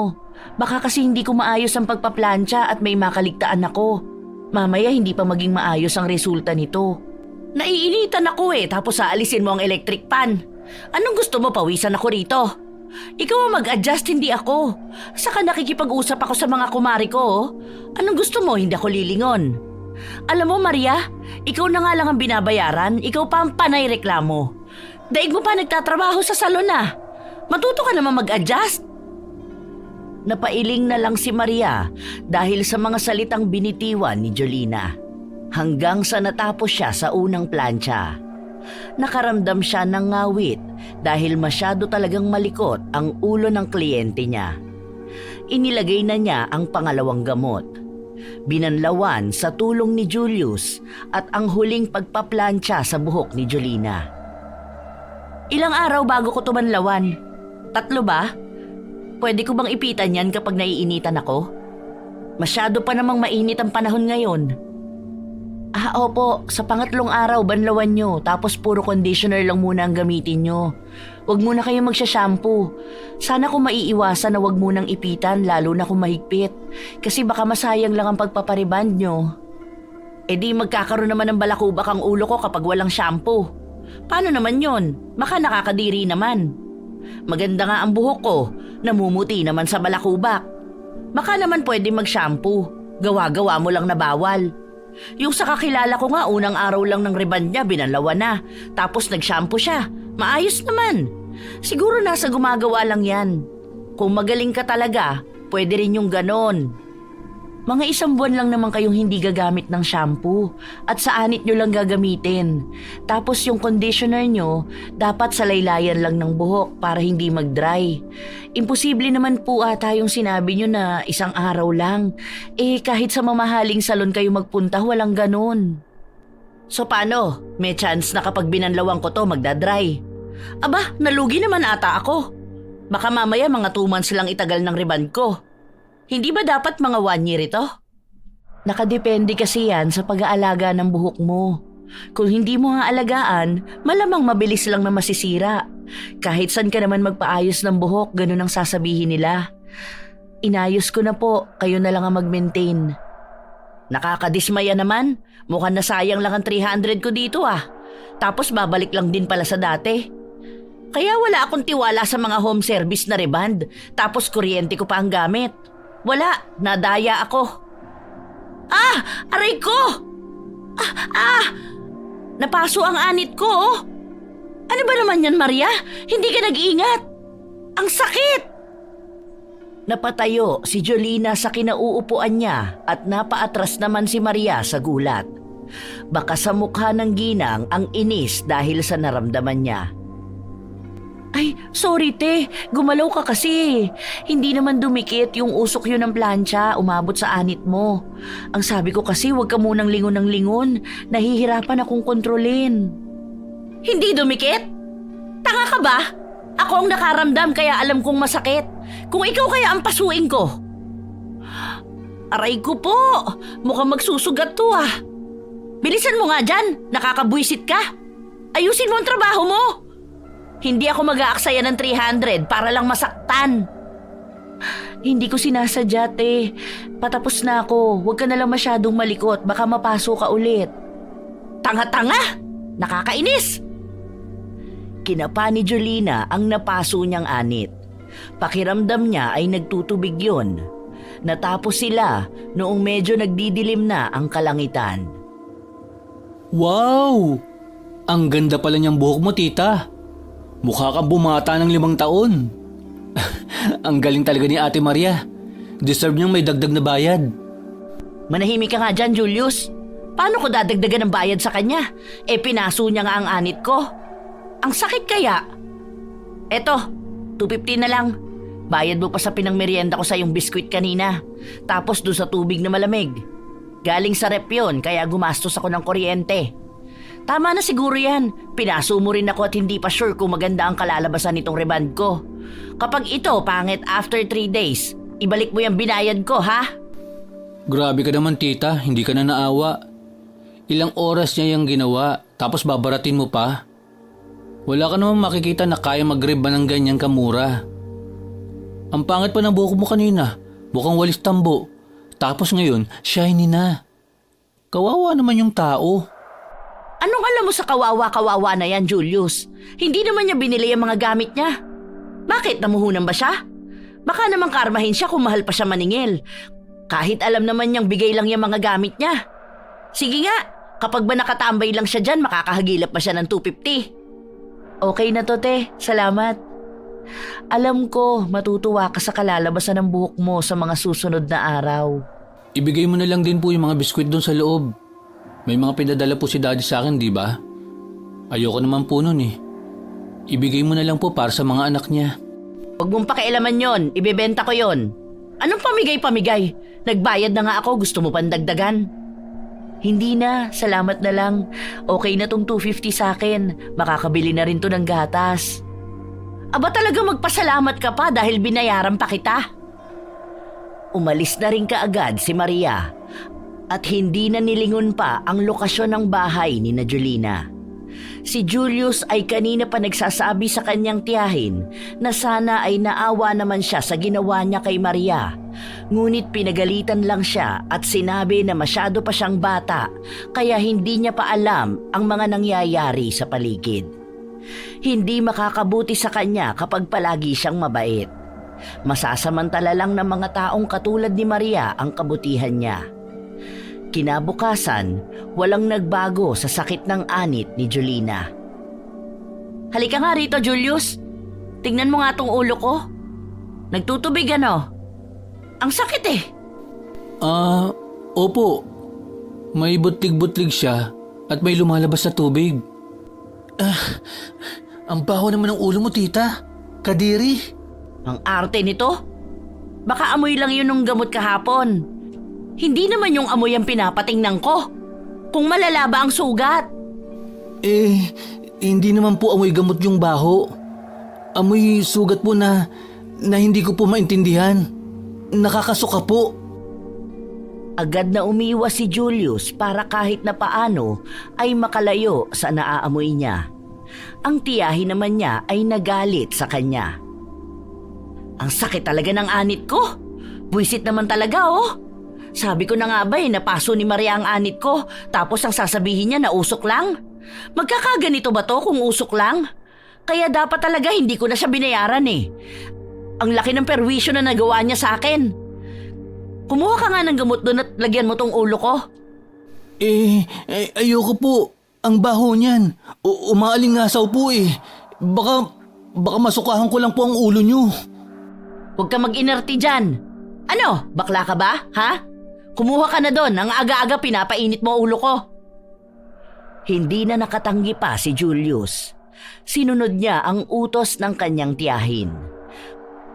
Baka kasi hindi ko maayos ang pagpaplantsa at may makaligtaan ako. Mamaya hindi pa maging maayos ang resulta nito. Naiinitan ako tapos aalisin mo ang electric fan. Anong gusto mo, pawisan ako rito? Ikaw ang mag-adjust, hindi ako. Saka nakikipag-usap ako sa mga kumari ko. Oh. Anong gusto mo, hindi ako lilingon? Alam mo, Maria, ikaw na nga lang ang binabayaran, ikaw pa ang panay reklamo. Daig mo pa nagtatrabaho sa salon na. Matuto ka naman mag-adjust. Napailing na lang si Maria dahil sa mga salitang binitiwan ni Jolina. Hanggang sa natapos siya sa unang plancha. Nakaramdam siya ng ngawit dahil masyado talagang malikot ang ulo ng kliyente niya. Inilagay na niya ang pangalawang gamot. Binanlawan sa tulong ni Julius at ang huling pagpaplantsa sa buhok ni Jolina. Ilang araw bago ko tumanlawan? 3 ba? Pwede ko bang ipitan yan kapag naiinitan ako? Masyado pa namang mainit ang panahon ngayon. Opo, sa pangatlong araw banlawan nyo tapos puro conditioner lang muna ang gamitin nyo. Huwag muna kayo magsha-shampoo. Sana kung maiiwasan na huwag munang ipitan lalo na kung mahigpit. Kasi baka masayang lang ang pagpapariband nyo. E di magkakaroon naman ng balakubak ang ulo ko kapag walang shampoo. Paano naman yon? Baka nakakadiri naman. Maganda nga ang buhok ko, namumuti naman sa balakubak. Baka naman pwede mag-shampoo, gawa-gawa mo lang na bawal. Yung sa kakilala ko nga unang araw lang ng reband niya binanlawan na, tapos nag-shampoo siya, maayos naman. Siguro nasa gumagawa lang yan. Kung magaling ka talaga, pwede rin yung ganon. Mga 1 buwan lang naman kayong hindi gagamit ng shampoo at sa anit nyo lang gagamitin. Tapos yung conditioner nyo, dapat sa laylayan lang ng buhok para hindi mag-dry. Imposible naman po ata yung sinabi nyo na 1 araw lang. Kahit sa mamahaling salon kayo magpunta, walang ganon. So paano? May chance na kapag binanlawan ko to magdadry? Aba, nalugi naman ata ako. Baka mamaya mga 2 months lang itagal ng reband ko. Hindi ba dapat mga 1 year ito? Nakadepende kasi yan sa pag-aalaga ng buhok mo. Kung hindi mo nga alagaan, malamang mabilis lang na masisira. Kahit saan ka naman magpaayos ng buhok, ganun ang sasabihin nila. Inayos ko na po, kayo na lang ang mag-maintain. Nakakadismaya naman, mukhang nasayang lang ang 300 ko dito Tapos babalik lang din pala sa dati. Kaya wala akong tiwala sa mga home service na reband, tapos kuryente ko pa ang gamit. Wala, nadaya ako. Aray ko! Napaso ang anit ko, oh. Ano ba naman yan, Maria? Hindi ka nag-iingat. Ang sakit! Napatayo si Jolina sa kinauupuan niya at napaatras naman si Maria sa gulat. Baka sa mukha ng ginang ang inis dahil sa naramdaman niya. Ay, sorry te, gumalaw ka kasi. Hindi naman dumikit yung usok yun ng plancha, umabot sa anit mo. Ang sabi ko kasi huwag ka munang lingon ng lingon, nahihirapan akong kontrolin. Hindi dumikit? Tanga ka ba? Ako ang nakaramdam kaya alam kong masakit. Kung ikaw kaya ang pasuin ko. Aray ko po, mukhang magsusugat to Bilisan mo nga dyan, nakakabwisit ka. Ayusin mo ang trabaho mo. Hindi ako mag-aaksaya ng 300 para lang masaktan. Hindi ko sinasadya, te. Patapos na ako. Huwag ka na lang masyadong malikot. Baka mapaso ka ulit. Tanga-tanga! Nakakainis! Kinapa ni Jolina ang napaso niyang anit. Pakiramdam niya ay nagtutubig yon. Natapos sila noong medyo nagdidilim na ang kalangitan. Wow! Ang ganda pala niyang buhok mo, tita. Mukha kang bumata ng 5 taon. Ang galing talaga ni Ate Maria. Deserve niyang may dagdag na bayad. Manahimik ka nga dyan, Julius. Paano ko dadagdagan ng bayad sa kanya? Pinaso niya nga ang anit ko. Ang sakit kaya? Eto, 250 na lang. Bayad mo pa sa pinangmerienda ko sa yung biskwit kanina. Tapos doon sa tubig na malamig. Galing sa rep yun, kaya gumastos ako ng kuryente. Tama na siguro yan. Pinaso mo rin ako at hindi pa sure kung maganda ang kalalabasan nitong reband ko. Kapag ito pangit after 3 days, ibalik mo yung binayad ko, ha? Grabe ka naman, tita. Hindi ka na naawa. Ilang oras niya yung ginawa, tapos babaratin mo pa. Wala ka naman makikita na kaya mag-reband ng ganyang kamura. Ang pangit pa ng buhok mo kanina. Mukhang walis tambo. Tapos ngayon, shiny na. Kawawa naman yung tao. Anong alam mo sa kawawa-kawawa na yan, Julius? Hindi naman niya binili ang mga gamit niya. Bakit, namuhunan ba siya? Baka naman karmahin siya kung mahal pa siya maningil. Kahit alam naman niyang bigay lang yung mga gamit niya. Sige nga, kapag ba nakatambay lang siya dyan, makakahagilap pa siya ng 250. Okay na to, te. Salamat. Alam ko, matutuwa ka sa kalalabasan ng buhok mo sa mga susunod na araw. Ibigay mo na lang din po yung mga biskwit doon sa loob. May mga pinadala po si daddy sa akin, di ba? Ayoko naman po nun eh. Ibigay mo na lang po para sa mga anak niya. Huwag mong pakialaman yon, ibebenta ko yon. Anong pamigay-pamigay? Nagbayad na nga ako, gusto mo pang dagdagan? Hindi na, salamat na lang. Okay na tong 250 sa akin, makakabili na rin to ng gatas. Aba talaga magpasalamat ka pa dahil binayaran pa kita? Umalis na rin kaagad si Maria at hindi na nilingon pa ang lokasyon ng bahay ni na Julina. Si Julius ay kanina pa nagsasabi sa kanyang tiyahin na sana ay naawa naman siya sa ginawa niya kay Maria. Ngunit pinagalitan lang siya at sinabi na masyado pa siyang bata kaya hindi niya pa alam ang mga nangyayari sa paligid. Hindi makakabuti sa kanya kapag palagi siyang mabait. Masasamantala lang ng mga taong katulad ni Maria ang kabutihan niya. Kinabukasan, walang nagbago sa sakit ng anit ni Julina. Halika nga rito, Julius. Tingnan mo nga tong ulo ko. Nagtutubig ano? Ang sakit eh. Opo. May butlig-butlig siya at may lumalabas na tubig. Ang baho naman ng ulo mo, tita. Kadiri. Ang arte nito? Baka amoy lang yun ng gamot kahapon. Hindi naman yung amoy ang pinapatingnan ko. Kung malala ba ang sugat? Hindi naman po amoy gamot yung baho. Amoy sugat po na hindi ko po maintindihan. Nakakasuka po. Agad na umiwas si Julius para kahit na paano ay makalayo sa naaamoy niya. Ang tiyahin naman niya ay nagalit sa kanya. Ang sakit talaga ng anit ko. Buwisit naman talaga oh. Sabi ko na nga ba napaso ni Maria ang anit ko tapos ang sasabihin niya na usok lang? Magkakaganito ba to kung usok lang? Kaya dapat talaga hindi ko na siya binayaran eh. Ang laki ng perwisyo na nagawa niya sa akin. Kumuha ka nga ng gamot doon at lagyan mo tong ulo ko. Ayoko po. Ang baho niyan. Umaalingasaw po eh. Baka masukahan ko lang po ang ulo niyo. Huwag ka mag-inerti dyan. Ano, bakla ka ba, ha? Kumuha ka na doon, ang aga-aga pinapainit mo ulo ko. Hindi na nakatanggi pa si Julius. Sinunod niya ang utos ng kanyang tiyahin.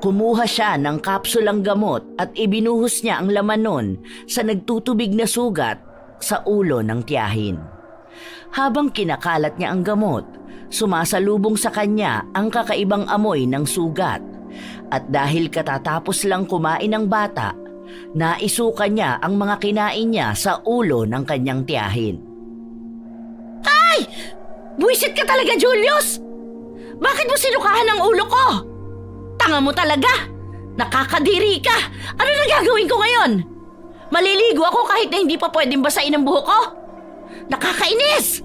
Kumuha siya ng kapsulang gamot at ibinuhos niya ang laman nun sa nagtutubig na sugat sa ulo ng tiyahin. Habang kinakalat niya ang gamot, sumasalubong sa kanya ang kakaibang amoy ng sugat. At dahil katatapos lang kumain ng bata, naisuka niya ang mga kinain niya sa ulo ng kanyang tiyahin. Ay! Buwisit ka talaga, Julius! Bakit mo sinukahan ang ulo ko? Tanga mo talaga! Nakakadiri ka! Ano na gagawin ko ngayon? Maliligo ako kahit na hindi pa pwedeng basain ang buhok ko? Nakakainis!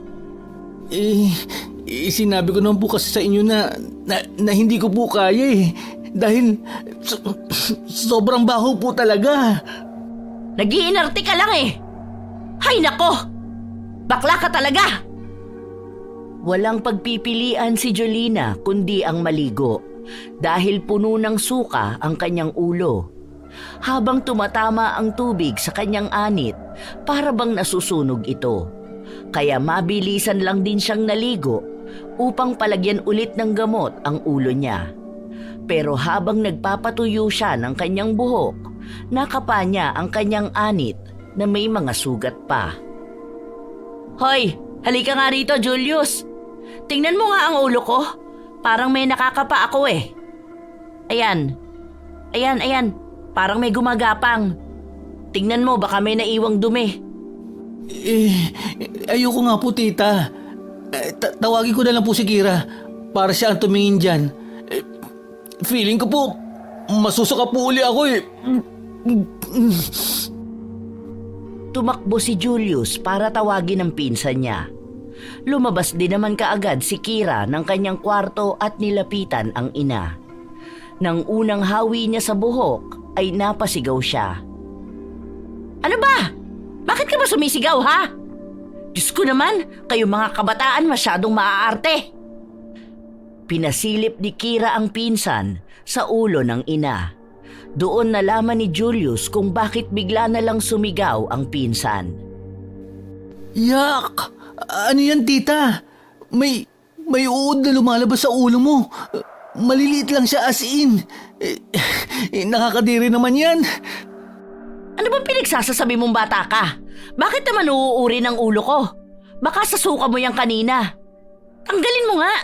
Sinabi ko naman po kasi sa inyo na hindi ko po kaya eh. Dahil sobrang baho po talaga. Nag-iinarte ka lang eh. Hay nako! Bakla ka talaga! Walang pagpipilian si Julina kundi ang maligo dahil puno ng suka ang kanyang ulo. Habang tumatama ang tubig sa kanyang anit, para bang nasusunog ito. Kaya mabilisan lang din siyang naligo upang palagyan ulit ng gamot ang ulo niya. Pero habang nagpapatuyo siya ng kanyang buhok, nakapa niya ang kanyang anit na may mga sugat pa. Hoy, halika nga rito, Julius. Tingnan mo nga ang ulo ko. Parang may nakakapa ako eh. Ayan. Parang may gumagapang. Tingnan mo, baka may naiwang dumi. Ayoko nga po, tita. Tawagin ko na lang po si Kira para siya ang tumingin dyan. Feeling ko po, masusuka po uli ako eh. Tumakbo si Julius para tawagin ang pinsan niya. Lumabas din naman kaagad si Kira ng kanyang kwarto at nilapitan ang ina. Nang unang hawi niya sa buhok ay napasigaw siya. Ano ba? Bakit ka ba sumisigaw, ha? Diyos ko naman, kayo mga kabataan masyadong maaarte. Pinasilip ni Kira ang pinsan sa ulo ng ina. Doon nalaman ni Julius kung bakit bigla na lang sumigaw ang pinsan. Yak! Ano yan, tita? May uod na lumalabas sa ulo mo. Maliliit lang siya as in. Nakakadiri naman yan. Ano bang pinagsasasabi mong bata ka? Bakit naman uuuri ng ulo ko? Baka sasuka mo yan kanina. Tanggalin mo nga.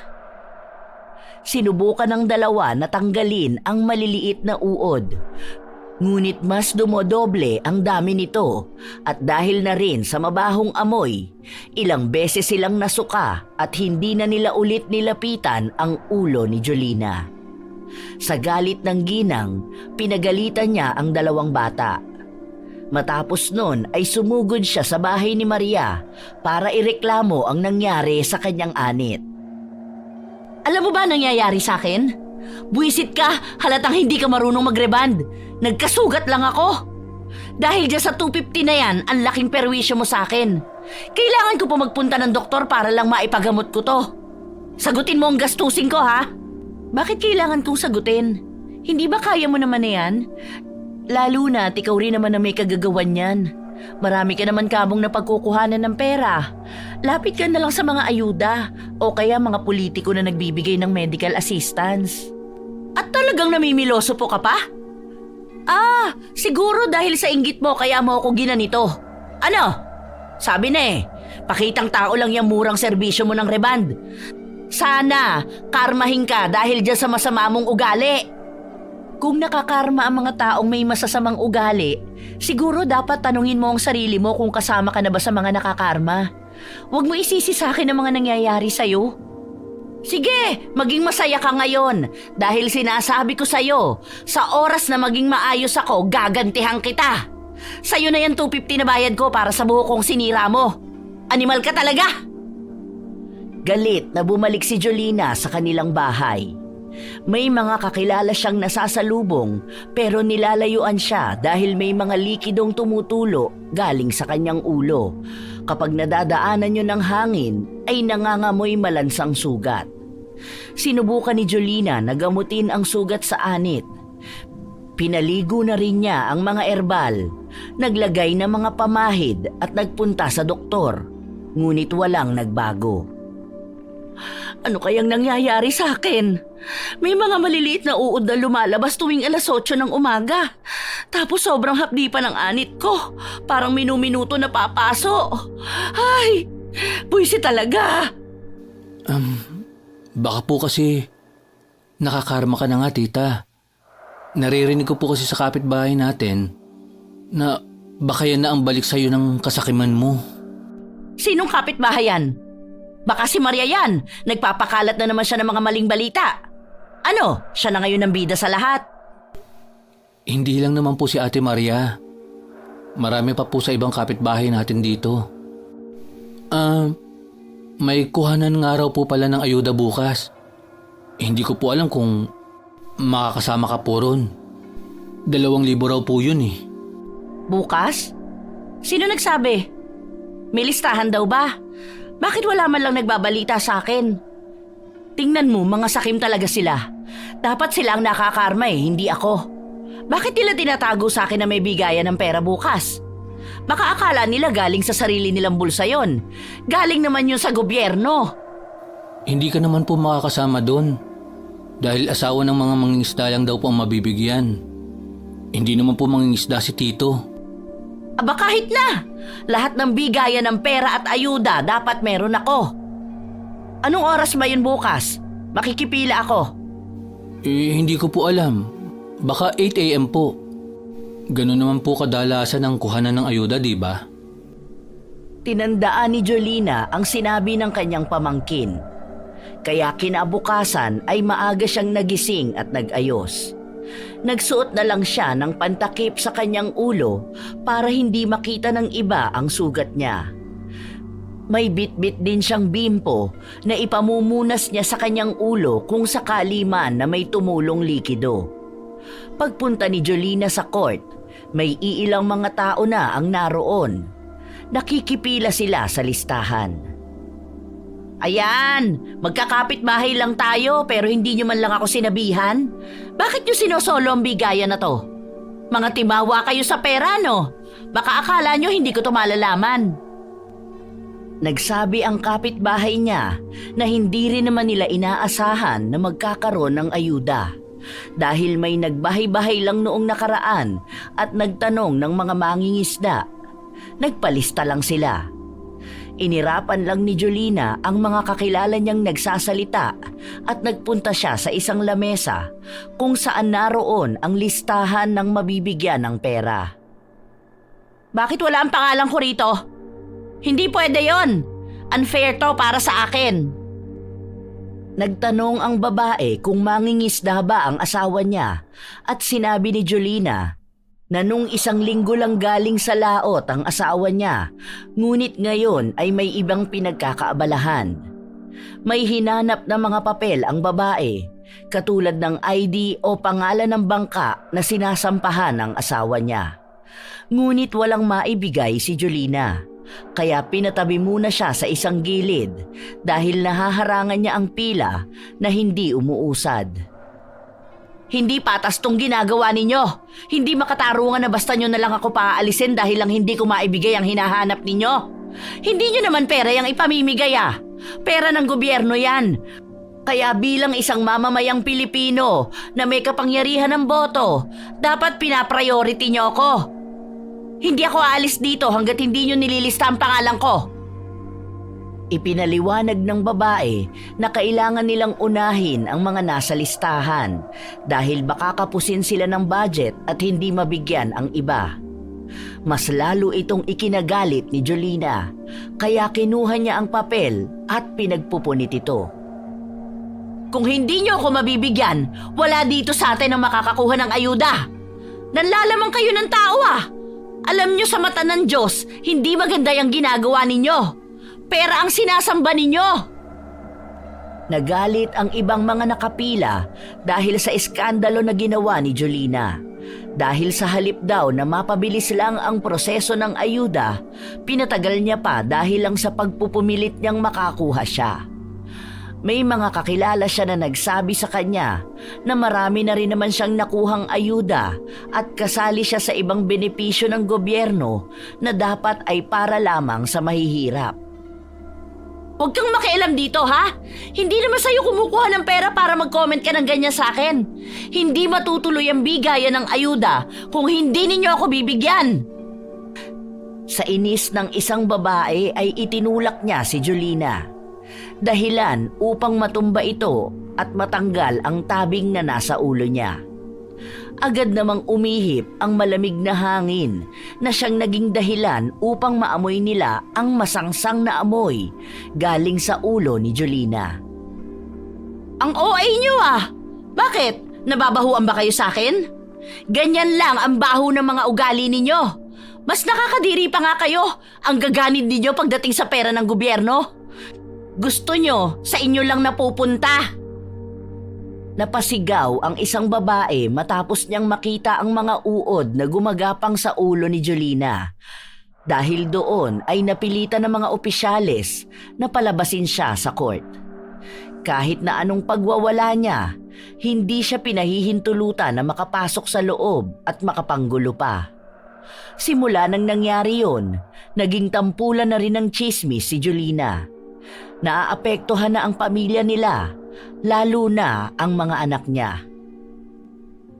Sinubukan ng dalawa na tanggalin ang maliliit na uod. Ngunit mas dumodoble ang dami nito at dahil na rin sa mabahong amoy, ilang beses silang nasuka at hindi na nila ulit nilapitan ang ulo ni Jolina. Sa galit ng ginang, pinagalitan niya ang dalawang bata. Matapos nun ay sumugod siya sa bahay ni Maria para ireklamo ang nangyari sa kanyang anit. Alam mo ba nangyayari sa akin? Buwisit ka, halatang hindi ka marunong magreband. Nagkasugat lang ako. Dahil dyan sa 250 na yan, ang laking perwisyo mo sa akin. Kailangan ko pa magpunta ng doktor para lang maipagamot ko to. Sagutin mo ang gastusin ko, ha? Bakit kailangan kong sagutin? Hindi ba kaya mo naman na yan? Lalo na at ikaw rin naman na may kagagawan yan. Marami ka naman kamong napagkukuhanan ng pera. Lapit ka na lang sa mga ayuda o kaya mga politiko na nagbibigay ng medical assistance. At talagang namimiloso po ka pa? Siguro dahil sa inggit mo kaya mo ako ginanito. Ano? Sabi na pakitang tao lang yung murang serbisyo mo ng reband. Sana, karmahin ka dahil dyan sa masama mong ugali. Kung nakakarma ang mga taong may masasamang ugali, siguro dapat tanungin mo ang sarili mo kung kasama ka na ba sa mga nakakarma. Huwag mo isisi sa akin ang mga nangyayari sa'yo. Sige, maging masaya ka ngayon dahil sinasabi ko sa'yo, sa oras na maging maayos ako, gagantihan kita. Sa'yo na yan 250 na bayad ko para sa buhok kong sinira mo. Animal ka talaga! Galit na bumalik si Jolina sa kanilang bahay. May mga kakilala siyang nasasalubong pero nilalayuan siya dahil may mga likidong tumutulo galing sa kanyang ulo. Kapag nadadaanan niyo ng hangin ay nangangamoy malansang sugat. Sinubukan ni Jolina na gamutin ang sugat sa anit. Pinaligo na rin niya ang mga erbal, naglagay ng mga pamahid at nagpunta sa doktor. Ngunit walang nagbago. Ano kayang nangyayari sa akin? May mga maliliit na uod na lumalabas tuwing 8:00 ng umaga. Tapos sobrang hapdi pa ng anit ko. Parang minuminuto na papaso. Ay, buwisi talaga. Baka po kasi nakakarma ka na nga, tita. Naririnig ko po kasi sa kapitbahay natin na baka yan na ang balik sa'yo ng kasakiman mo. Sinong kapitbahay yan? Baka si Maria yan. Nagpapakalat na naman siya ng mga maling balita. Ano? Siya na ngayon ang bida sa lahat. Hindi lang naman po si Ate Maria. Marami pa po sa ibang kapitbahay natin dito. May kuhanan nga raw po pala ng ayuda bukas. Hindi ko po alam kung makakasama ka po ron. 2,000 raw po yun eh. Bukas? Sino nagsabi? May listahan daw ba? Bakit wala man lang nagbabalita sa akin? Tingnan mo, mga sakim talaga sila. Dapat sila ang nakakarma hindi ako. Bakit nila tinatago sa akin na may bigayan ng pera bukas? Baka akala nila galing sa sarili nilang bulsa yon. Galing naman yun sa gobyerno. Hindi ka naman po makakasama doon. Dahil asawa ng mga mangingisda lang daw po ang mabibigyan. Hindi naman po mangingisda si Tito. Aba kahit na! Lahat ng bigayan ng pera at ayuda dapat meron ako. Anong oras ba yun bukas? Makikipila ako. Hindi ko po alam. Baka 8 a.m. po. Ganun naman po kadalasan ang kuhanan ng ayuda, di ba? Tinandaan ni Jolina ang sinabi ng kanyang pamangkin. Kaya kinabukasan ay maaga siyang nagising at nag-ayos. Nagsuot na lang siya ng pantakip sa kanyang ulo para hindi makita ng iba ang sugat niya. May bitbit din siyang bimpo na ipamumunas niya sa kanyang ulo kung sakali man na may tumulong likido. Pagpunta ni Jolina sa court, may iilang mga tao na ang naroon. Nakikipila sila sa listahan. Ayan, magkakapit-bahay lang tayo pero hindi nyo man lang ako sinabihan. Bakit nyo sinosolo ang bigayan na to? Mga timawa kayo sa pera, no? Baka akala nyo hindi ko to malalaman. Nagsabi ang kapitbahay niya na hindi rin naman nila inaasahan na magkakaroon ng ayuda dahil may nagbahay-bahay lang noong nakaraan at nagtanong ng mga mangingisda. Nagpalista lang sila. Inirapan lang ni Jolina ang mga kakilala niyang nagsasalita at nagpunta siya sa isang lamesa kung saan naroon ang listahan ng mabibigyan ng pera. Bakit wala ang pangalan ko rito? Hindi pwede yon. Unfair to para sa akin. Nagtanong ang babae kung mangingisda ba ang asawa niya at sinabi ni Jolina na nung 1 linggo lang galing sa laot ang asawa niya, ngunit ngayon ay may ibang pinagkakaabalahan. May hinanap na mga papel ang babae, katulad ng ID o pangalan ng bangka na sinasampahan ng asawa niya. Ngunit walang maibigay si Jolina. Kaya pinatabi muna siya sa isang gilid dahil nahaharangan niya ang pila na hindi umuusad. Hindi patas tong ginagawa ninyo. Hindi makatarungan na basta nyo na lang ako paaalisin dahil lang hindi ko maibigay ang hinahanap ninyo. Hindi nyo naman pera yung ipamimigay Pera ng gobyerno yan. Kaya bilang isang mamamayang Pilipino na may kapangyarihan ng boto, dapat pinapriority nyo ako. Hindi ako aalis dito hanggat hindi nyo nililista ang pangalan ko. Ipinaliwanag ng babae na kailangan nilang unahin ang mga nasa listahan dahil baka kapusin sila ng budget at hindi mabigyan ang iba. Mas lalo itong ikinagalit ni Jolina kaya kinuha niya ang papel at pinagpupunit ito. Kung hindi nyo ako mabibigyan, wala dito sa atin ang makakakuha ng ayuda. Nanlalamang kayo ng tao Alam nyo sa mata ng Diyos, hindi maganda yung ginagawa ninyo. Pera ang sinasamba ninyo. Nagalit ang ibang mga nakapila dahil sa iskandalo na ginawa ni Jolina. Dahil sa halip daw na mapabilis lang ang proseso ng ayuda, pinatagal niya pa dahil lang sa pagpupumilit niyang makakuha siya. May mga kakilala siya na nagsabi sa kanya na marami na rin naman siyang nakuhang ayuda at kasali siya sa ibang benepisyo ng gobyerno na dapat ay para lamang sa mahihirap. Huwag kang makialam dito, Hindi naman sa'yo kumukuha ng pera para mag-comment ka ng ganyan sa akin. Hindi matutuloy ang bigayan ng ayuda kung hindi ninyo ako bibigyan. Sa inis ng isang babae ay itinulak niya si Jolina. Dahilan upang matumba ito at matanggal ang tabing na nasa ulo niya. Agad namang umihip ang malamig na hangin na siyang naging dahilan upang maamoy nila ang masangsang na amoy galing sa ulo ni Jolina. Ang OA niyo Bakit? Nababahuan ba kayo sa akin? Ganyan lang ang baho ng mga ugali ninyo. Mas nakakadiri pa nga kayo. Ang gaganid ninyo pagdating sa pera ng gobyerno. Gusto nyo, sa inyo lang napupunta. Napasigaw ang isang babae matapos niyang makita ang mga uod na gumagapang sa ulo ni Jolina. Dahil doon ay napilitan ng mga opisyales na palabasin siya sa court. Kahit na anong pagwawala niya, hindi siya pinahihintulutan na makapasok sa loob at makapanggulo pa. Simula nang nangyari yon, naging tampulan na rin ng tsismis si Jolina. Naaapektuhan na ang pamilya nila, lalo na ang mga anak niya.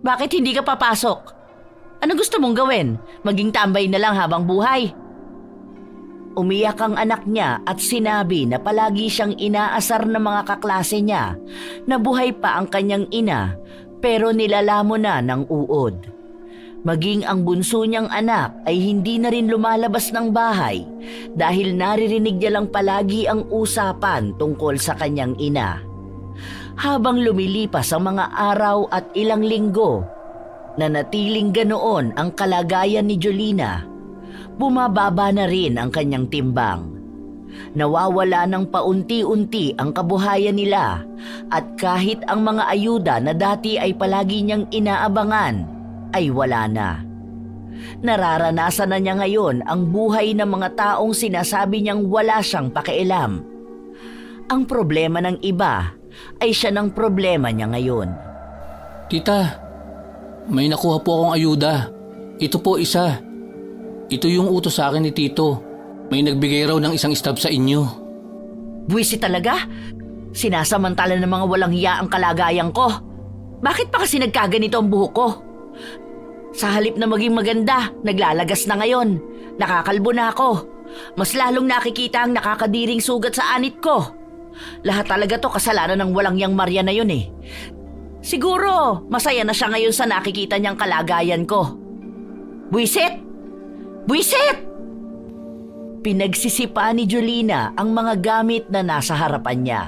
Bakit hindi ka papasok? Ano gusto mong gawin? Maging tambay na lang habang buhay? Umiyak ang anak niya at sinabi na palagi siyang inaasar ng mga kaklase niya na buhay pa ang kanyang ina pero nilalamon na ng uod. Maging ang bunso niyang anak ay hindi na rin lumalabas ng bahay dahil naririnig niya lang palagi ang usapan tungkol sa kanyang ina. Habang lumilipas ang mga araw at ilang linggo, nanatiling ganoon ang kalagayan ni Jolina. Bumababa na rin ang kanyang timbang. Nawawala ng paunti-unti ang kabuhayan nila at kahit ang mga ayuda na dati ay palagi niyang inaabangan ay wala na. Nararanasan na niya ngayon ang buhay ng mga taong sinasabi niyang wala siyang pakialam. Ang problema ng iba ay siya ng problema niya ngayon. Tita, may nakuha po akong ayuda. Ito po isa. Ito yung utos sa akin ni Tito. May nagbigay raw ng isang stab sa inyo. Buwisit talaga? Sinasamantala ng mga walang hiya ang kalagayan ko. Bakit pa kasi nagkaganito ang buhok ko? Sa halip na maging maganda, naglalagas na ngayon. Nakakalbo na ako. Mas lalong nakikita ang nakakadiring sugat sa anit ko. Lahat talaga to kasalanan ng walang yang Maria na yun eh. Siguro, masaya na siya ngayon sa nakikita niyang kalagayan ko. Buwisit! Buwisit! Pinagsisipa ni Jolina ang mga gamit na nasa harapan niya.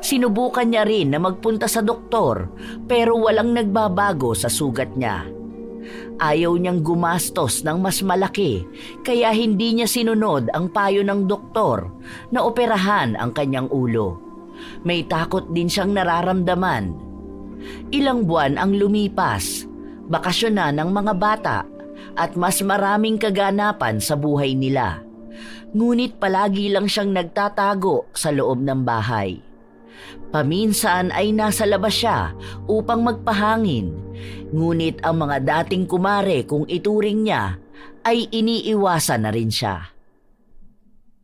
Sinubukan niya rin na magpunta sa doktor pero walang nagbabago sa sugat niya. Ayaw niyang gumastos ng mas malaki kaya hindi niya sinunod ang payo ng doktor na operahan ang kanyang ulo. May takot din siyang nararamdaman. Ilang buwan ang lumipas, bakasyon na ng mga bata at mas maraming kaganapan sa buhay nila. Ngunit palagi lang siyang nagtatago sa loob ng bahay. Paminsan ay nasa labas siya upang magpahangin, ngunit ang mga dating kumare kung ituring niya ay iniiwasan na rin siya.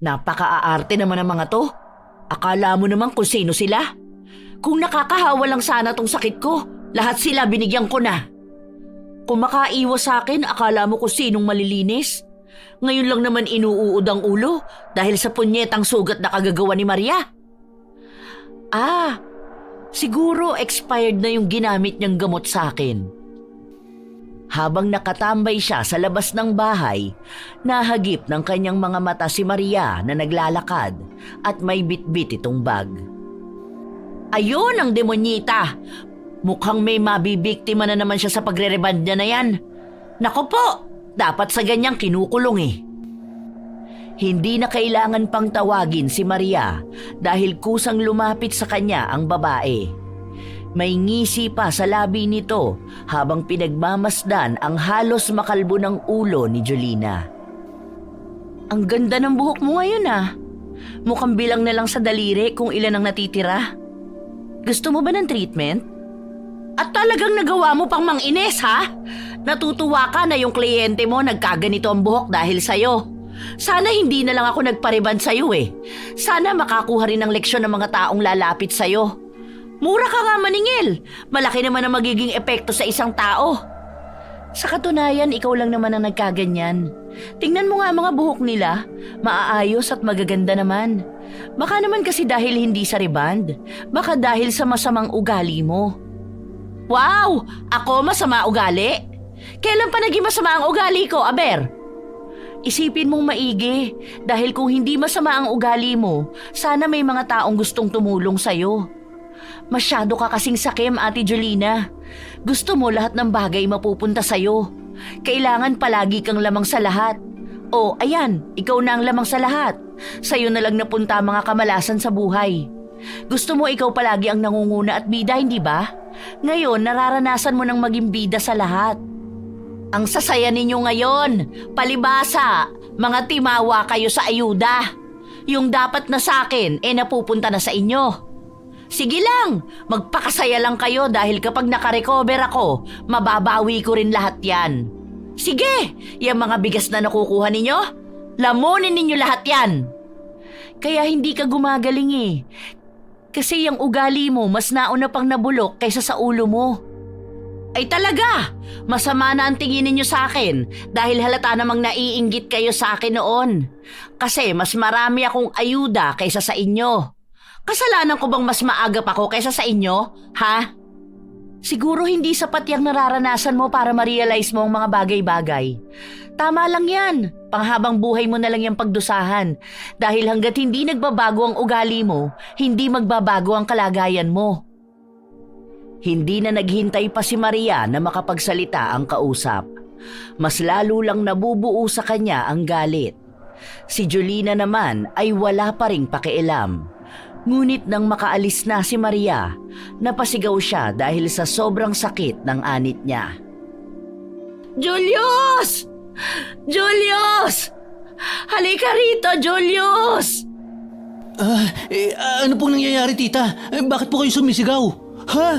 Napaka-aarte naman ng mga to. Akala mo naman kung sino sila? Kung nakakahawa lang sana tong sakit ko, lahat sila binigyan ko na. Kung makaiwas sa akin, akala mo kung sinong malilinis? Ngayon lang naman inuuod ang ulo dahil sa punyetang sugat na kagagawa ni Maria. Siguro expired na yung ginamit niyang gamot sa akin. Habang nakatambay siya sa labas ng bahay, nahagip ng kanyang mga mata si Maria na naglalakad at may bitbit itong bag. Ayun ang demonyita! Mukhang may mabibiktima na naman siya sa pagre-reband niya na yan. Nako po! Dapat sa ganyang kinukulong eh. Hindi na kailangan pang tawagin si Maria dahil kusang lumapit sa kanya ang babae. May ngisi pa sa labi nito habang pinagmamasdan ang halos makalbo ng ulo ni Jolina. Ang ganda ng buhok mo ngayon ah. Mukhang bilang na lang sa daliri kung ilan ang natitira. Gusto mo ba ng treatment? At talagang nagawa mo pang mang-ines ha? Natutuwa ka na yung kliyente mo nagkaganito ang buhok dahil sa'yo. Sana hindi na lang ako nagpareband sa'yo eh. Sana makakuha rin ng leksyon ng mga taong lalapit sa'yo. Mura ka nga maningil. Malaki naman ang magiging epekto sa isang tao. Sa katunayan, ikaw lang naman ang nagkaganyan. Tingnan mo nga ang mga buhok nila. Maaayos at magaganda naman. Baka naman kasi dahil hindi sa reband. Baka dahil sa masamang ugali mo. Wow! Ako masama ugali? Kailan pa naging masama ang ugali ko, Aber? Isipin mong maigi, dahil kung hindi masama ang ugali mo, sana may mga taong gustong tumulong sa'yo. Masyado ka kasing sakim, Ate Jolina. Gusto mo lahat ng bagay mapupunta sa'yo. Kailangan palagi kang lamang sa lahat. O, ayan, ikaw na ang lamang sa lahat. Sa'yo na lang napunta ang mga kamalasan sa buhay. Gusto mo ikaw palagi ang nangunguna at bida, hindi ba? Ngayon, nararanasan mo nang maging bida sa lahat. Ang sasaya ninyo ngayon, palibasa, mga timawa kayo sa ayuda. Yung dapat na sa akin, napupunta na sa inyo. Sige lang, magpakasaya lang kayo dahil kapag nakarecover ako, mababawi ko rin lahat yan. Sige, yung mga bigas na nakukuha ninyo, lamunin ninyo lahat yan. Kaya hindi ka gumagaling eh. Kasi yung ugali mo mas nauna pang nabulok kaysa sa ulo mo. Ay talaga, masama na ang tingin ninyo sa akin dahil halata namang naiinggit kayo sa akin noon. Kasi mas marami akong ayuda kaysa sa inyo. Kasalanan ko bang mas maagap ako kaysa sa inyo, ha? Siguro hindi sapat yung nararanasan mo para ma-realize mo ang mga bagay-bagay. Tama lang yan, panghabang buhay mo na lang yung pagdusahan. Dahil hanggat hindi nagbabago ang ugali mo, hindi magbabago ang kalagayan mo. Hindi na naghintay pa si Maria na makapagsalita ang kausap. Mas lalo lang nabubuo sa kanya ang galit. Si Jolina naman ay wala pa ring pakialam. Ngunit nang makaalis na si Maria, napasigaw siya dahil sa sobrang sakit ng anit niya. Julius! Julius! Halika rito, Julius! Ano pong nangyayari, tita? Bakit po kayo sumisigaw? Ha?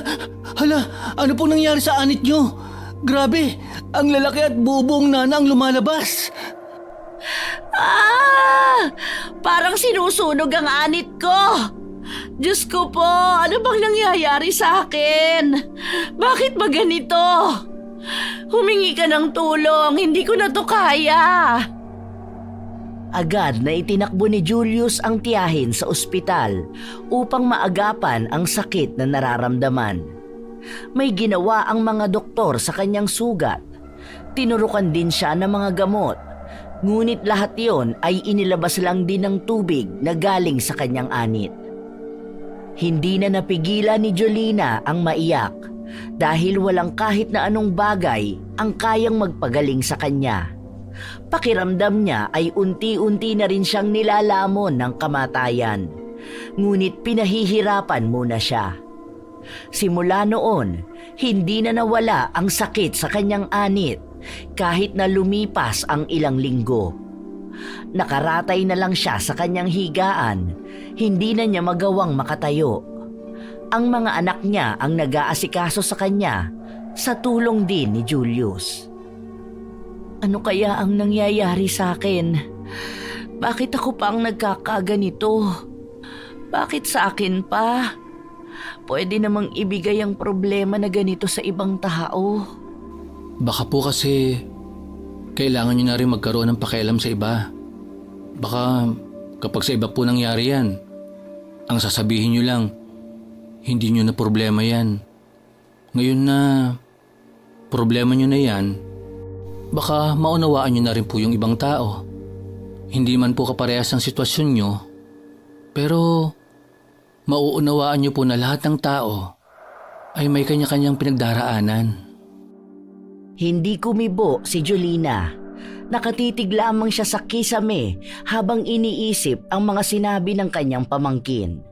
Hala, ano pong nangyayari sa anit nyo? Grabe, ang lalaki at bubuong nana ang lumalabas. Parang sinusunog ang anit ko. Diyos ko po, ano bang nangyayari sa akin? Bakit ba ganito? Humingi ka ng tulong, hindi ko na to kaya. Agad na itinakbo ni Julius ang tiyahin sa ospital upang maagapan ang sakit na nararamdaman. May ginawa ang mga doktor sa kanyang sugat. Tinurukan din siya ng mga gamot. Ngunit lahat yon ay inilabas lang din ng tubig na galing sa kanyang anit. Hindi na napigilan ni Jolina ang maiyak dahil walang kahit na anong bagay ang kayang magpagaling sa kanya. Pakiramdam niya ay unti-unti na rin siyang nilalamon ng kamatayan. Ngunit pinahihirapan muna siya. Simula noon, hindi na nawala ang sakit sa kanyang anit kahit na lumipas ang ilang linggo. Nakaratay na lang siya sa kanyang higaan, hindi na niya magawang makatayo. Ang mga anak niya ang nag-aasikaso sa kanya sa tulong din ni Julius. Ano kaya ang nangyayari sa akin? Bakit ako pa ang nagkakaganito? Bakit sa akin pa? Pwede namang ibigay ang problema na ganito sa ibang tao. Baka po kasi kailangan nyo na rin magkaroon ng pakialam sa iba. Baka kapag sa iba po nangyari yan, ang sasabihin nyo lang, hindi nyo na problema yan. Ngayon na problema nyo na yan, baka maunawaan nyo na rin po yung ibang tao. Hindi man po kaparehas ang sitwasyon nyo, pero mauunawaan nyo po na lahat ng tao ay may kanya-kanyang pinagdaraanan. Hindi kumibo si Jolina. Nakatitig lamang siya sa kisame habang iniisip ang mga sinabi ng kanyang pamangkin.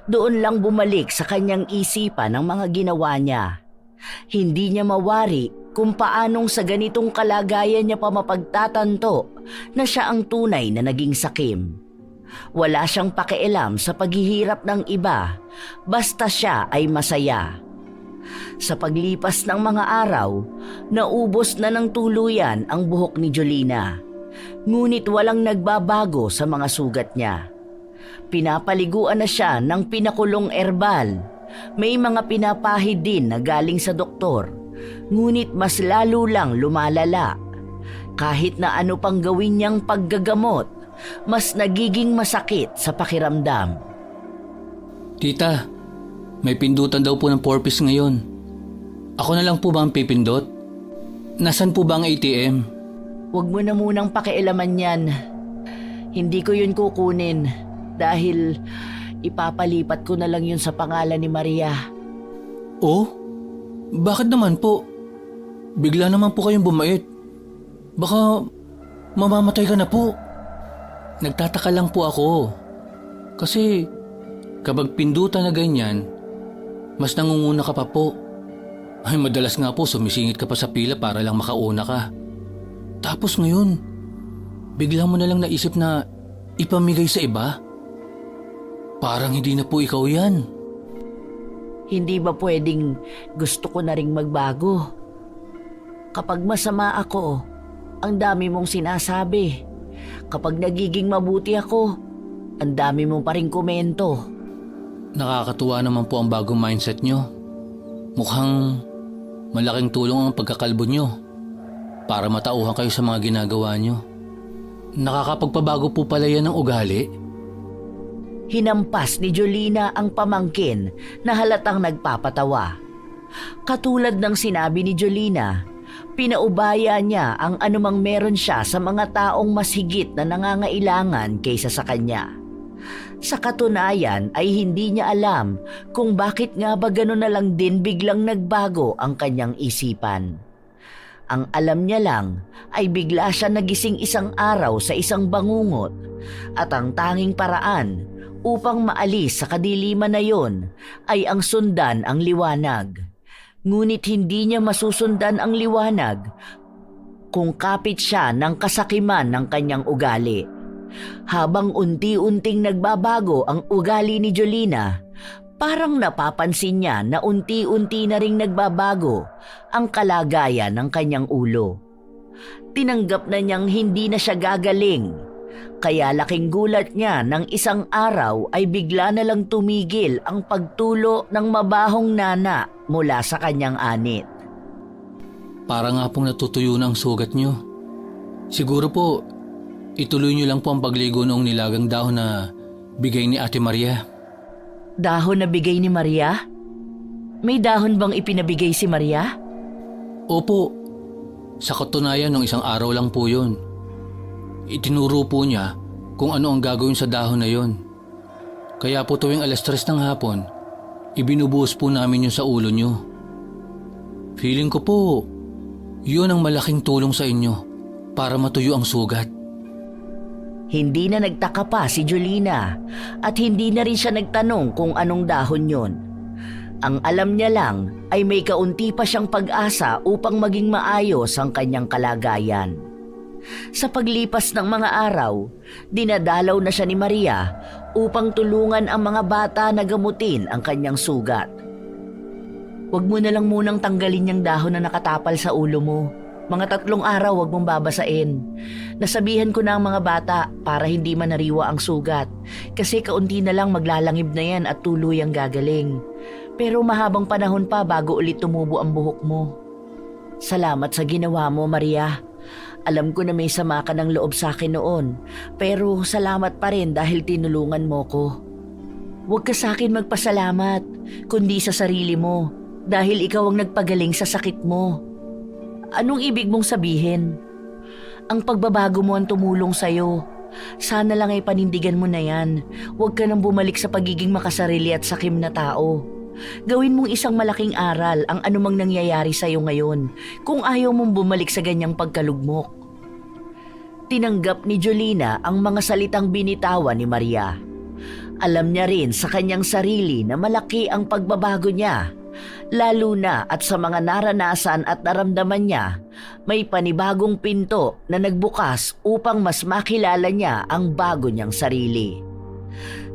Doon lang bumalik sa kanyang isipan ang mga ginawa niya. Hindi niya mawari kung paanong sa ganitong kalagayan niya pa mapagtatanto na siya ang tunay na naging sakim. Wala siyang pakialam sa paghihirap ng iba, basta siya ay masaya. Sa paglipas ng mga araw, naubos na ng tuluyan ang buhok ni Jolina. Ngunit walang nagbabago sa mga sugat niya. Pinapaliguan na siya ng pinakulong erbal. May mga pinapahid din na galing sa doktor. Ngunit mas lalo lang lumalala. Kahit na ano pang gawin niyang paggagamot, mas nagiging masakit sa pakiramdam. Tita, may pindutan daw po ng porpoise ngayon. Ako na lang po ba ang pipindot? Nasaan po ba ang ATM? Huwag mo na munang pakialaman yan. Hindi ko yun kukunin dahil ipapalipat ko na lang yun sa pangalan ni Maria. Oh? Bakit naman po? Bigla naman po kayong bumait. Baka mamamatay ka na po. Nagtataka lang po ako. Kasi kapag pindutan na ganyan, mas nangunguna ka pa po. Ay madalas nga po sumisingit ka pa sa pila para lang makauna ka. Tapos ngayon, bigla mo na lang naisip na ipamigay sa iba? Parang hindi na po ikaw yan. Hindi ba pwedeng gusto ko na ring magbago? Kapag masama ako, ang dami mong sinasabi. Kapag nagiging mabuti ako, ang dami mong pa ring komento. Nakakatuwa naman po ang bagong mindset nyo. Mukhang malaking tulong ang pagkakalbo nyo para matauhan kayo sa mga ginagawa nyo. Nakakapagpabago po pala yan ng ugali. Hinampas ni Jolina ang pamangkin na halatang nagpapatawa. Katulad ng sinabi ni Jolina, pinaubaya niya ang anumang meron siya sa mga taong mas higit na nangangailangan kaysa sa kanya. Sa katunayan ay hindi niya alam kung bakit nga ba gano'n na lang din biglang nagbago ang kanyang isipan. Ang alam niya lang ay bigla siya nagising isang araw sa isang bangungot at ang tanging paraan upang maalis sa kadiliman na yon ay ang sundan ang liwanag. Ngunit hindi niya masusundan ang liwanag kung kapit siya ng kasakiman ng kanyang ugali. Habang unti-unting nagbabago ang ugali ni Jolina, parang napapansin niya na unti-unti na ring nagbabago ang kalagayan ng kanyang ulo. Tinanggap na niyang hindi na siya gagaling, kaya laking gulat niya nang isang araw ay bigla na lang tumigil ang pagtulo ng mabahong nana mula sa kanyang anit. Para nga pong natutuyo na ang sugat nyo. Siguro po, ituloy nyo lang po ang pagligo noong nilagang dahon na bigay ni Ate Maria. Dahon na bigay ni Maria? May dahon bang ipinabigay si Maria? Opo, sa katunayan nung isang araw lang po yun. Itinuro po niya kung ano ang gagawin sa dahon na yon. Kaya po tuwing 3:00 ng hapon, ibinubuhos po namin yun sa ulo nyo. Feeling ko po, yun ang malaking tulong sa inyo para matuyo ang sugat. Hindi na nagtaka pa si Jolina at hindi na rin siya nagtanong kung anong dahon yon. Ang alam niya lang ay may kaunti pa siyang pag-asa upang maging maayos ang kanyang kalagayan. Sa paglipas ng mga araw, dinadalaw na siya ni Maria upang tulungan ang mga bata na gamutin ang kanyang sugat. Huwag mo na lang munang tanggalin yung dahon na nakatapal sa ulo mo. Mga 3 araw huwag mong babasain. Nasabihan ko na ang mga bata para hindi manariwa ang sugat. Kasi kaunti na lang maglalangib na yan at tuluyang gagaling. Pero mahabang panahon pa bago ulit tumubo ang buhok mo. Salamat sa ginawa mo, Maria. Alam ko na may sama ka ng loob sa akin noon. Pero salamat pa rin dahil tinulungan mo ko. Huwag ka sa akin magpasalamat, kundi sa sarili mo. Dahil ikaw ang nagpagaling sa sakit mo. Anong ibig mong sabihin? Ang pagbabago mo ang tumulong sa'yo. Sana lang ay panindigan mo na yan. Huwag ka nang bumalik sa pagiging makasarili at sakim na tao. Gawin mong isang malaking aral ang anumang nangyayari sa'yo ngayon kung ayaw mong bumalik sa ganyang pagkalugmok. Tinanggap ni Jolina ang mga salitang binitawan ni Maria. Alam niya rin sa kanyang sarili na malaki ang pagbabago niya. Lalo na at sa mga naranasan at naramdaman niya, may panibagong pinto na nagbukas upang mas makilala niya ang bago niyang sarili.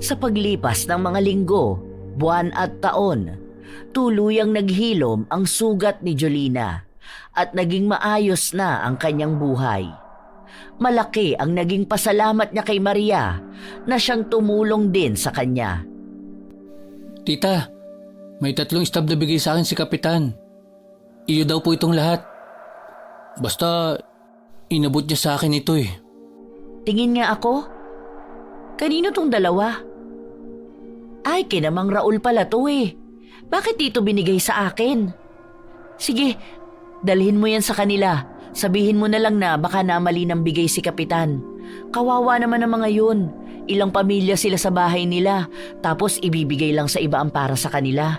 Sa paglipas ng mga linggo, buwan at taon, tuluyang naghilom ang sugat ni Jolina at naging maayos na ang kanyang buhay. Malaki ang naging pasalamat niya kay Maria na siyang tumulong din sa kanya. Tita, may 3 stab na bigay sa akin si Kapitan. Iyo daw po itong lahat. Basta, inabot niya sa akin ito eh. Tingin nga ako. Kanino tong 2? Ay, kinamang Raul pala to eh. Bakit dito binigay sa akin? Sige, dalhin mo yan sa kanila. Sabihin mo na lang na baka namali ng bigay si Kapitan. Kawawa naman ang mga yun. Ilang pamilya sila sa bahay nila, tapos ibibigay lang sa iba ang para sa kanila.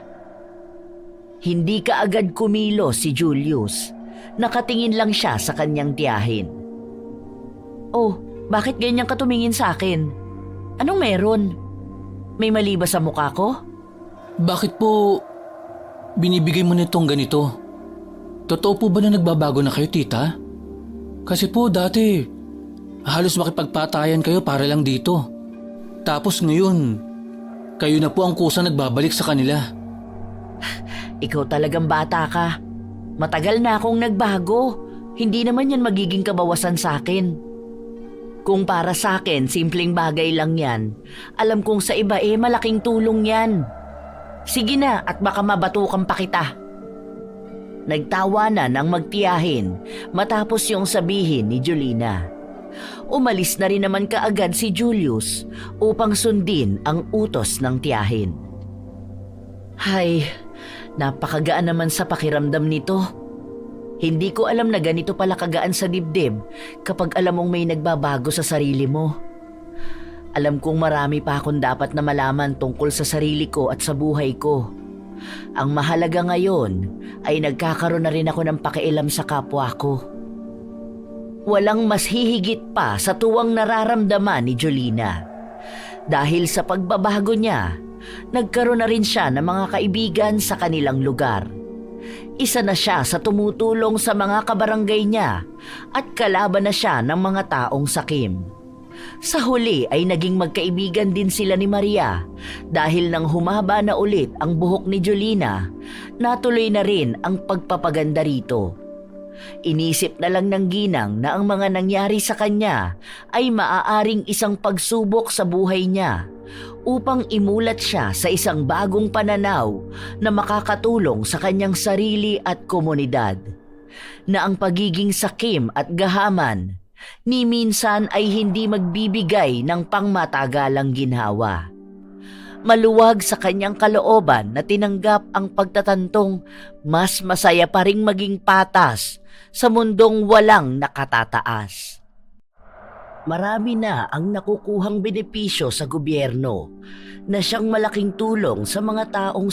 Hindi kaagad kumilos si Julius. Nakatingin lang siya sa kanyang tiyahin. Oh, bakit ganyan ka tumingin sa akin? Anong meron? May mali ba sa mukha ko? Bakit po binibigay mo nitong ganito? Totoo po ba na nagbabago na kayo, tita? Kasi po dati, halos makipagpatayan kayo para lang dito. Tapos ngayon, kayo na po ang kusa nagbabalik sa kanila. Ikaw talagang bata ka. Matagal na akong nagbago. Hindi naman yan magiging kabawasan sa akin. Kung para sa akin, simpleng bagay lang yan. Alam kong sa iba malaking tulong yan. Sige na at baka mabatukan pa kita. Nagtawanan ang magtiyahin matapos yung sabihin ni Jolina. Umalis na rin naman kaagad si Julius upang sundin ang utos ng tiyahin. Hay, napakagaan naman sa pakiramdam nito. Hindi ko alam na ganito pala kagaan sa dibdib kapag alam mong may nagbabago sa sarili mo. Alam kong marami pa akong dapat na malaman tungkol sa sarili ko at sa buhay ko. Ang mahalaga ngayon ay nagkakaroon na rin ako ng pakialam sa kapwa ko. Walang mas hihigit pa sa tuwang nararamdaman ni Jolina. Dahil sa pagbabago niya, nagkaroon na rin siya ng mga kaibigan sa kanilang lugar. Isa na siya sa tumutulong sa mga kabarangay niya at kalaban na siya ng mga taong sakim. Sa huli ay naging magkaibigan din sila ni Maria dahil nang humaba na ulit ang buhok ni Jolina, natuloy na rin ang pagpapaganda rito. Inisip na lang ng ginang na ang mga nangyari sa kanya ay maaaring isang pagsubok sa buhay niya upang imulat siya sa isang bagong pananaw na makakatulong sa kanyang sarili at komunidad. Na ang pagiging sakim at gahaman ni minsan ay hindi magbibigay ng pangmatagalang ginhawa. Maluwag sa kanyang kalooban na tinanggap ang pagtatantong mas masaya pa ring maging patas sa mundong walang nakatataas. Marami na ang nakukuhang benepisyo sa gobyerno na siyang malaking tulong sa mga taong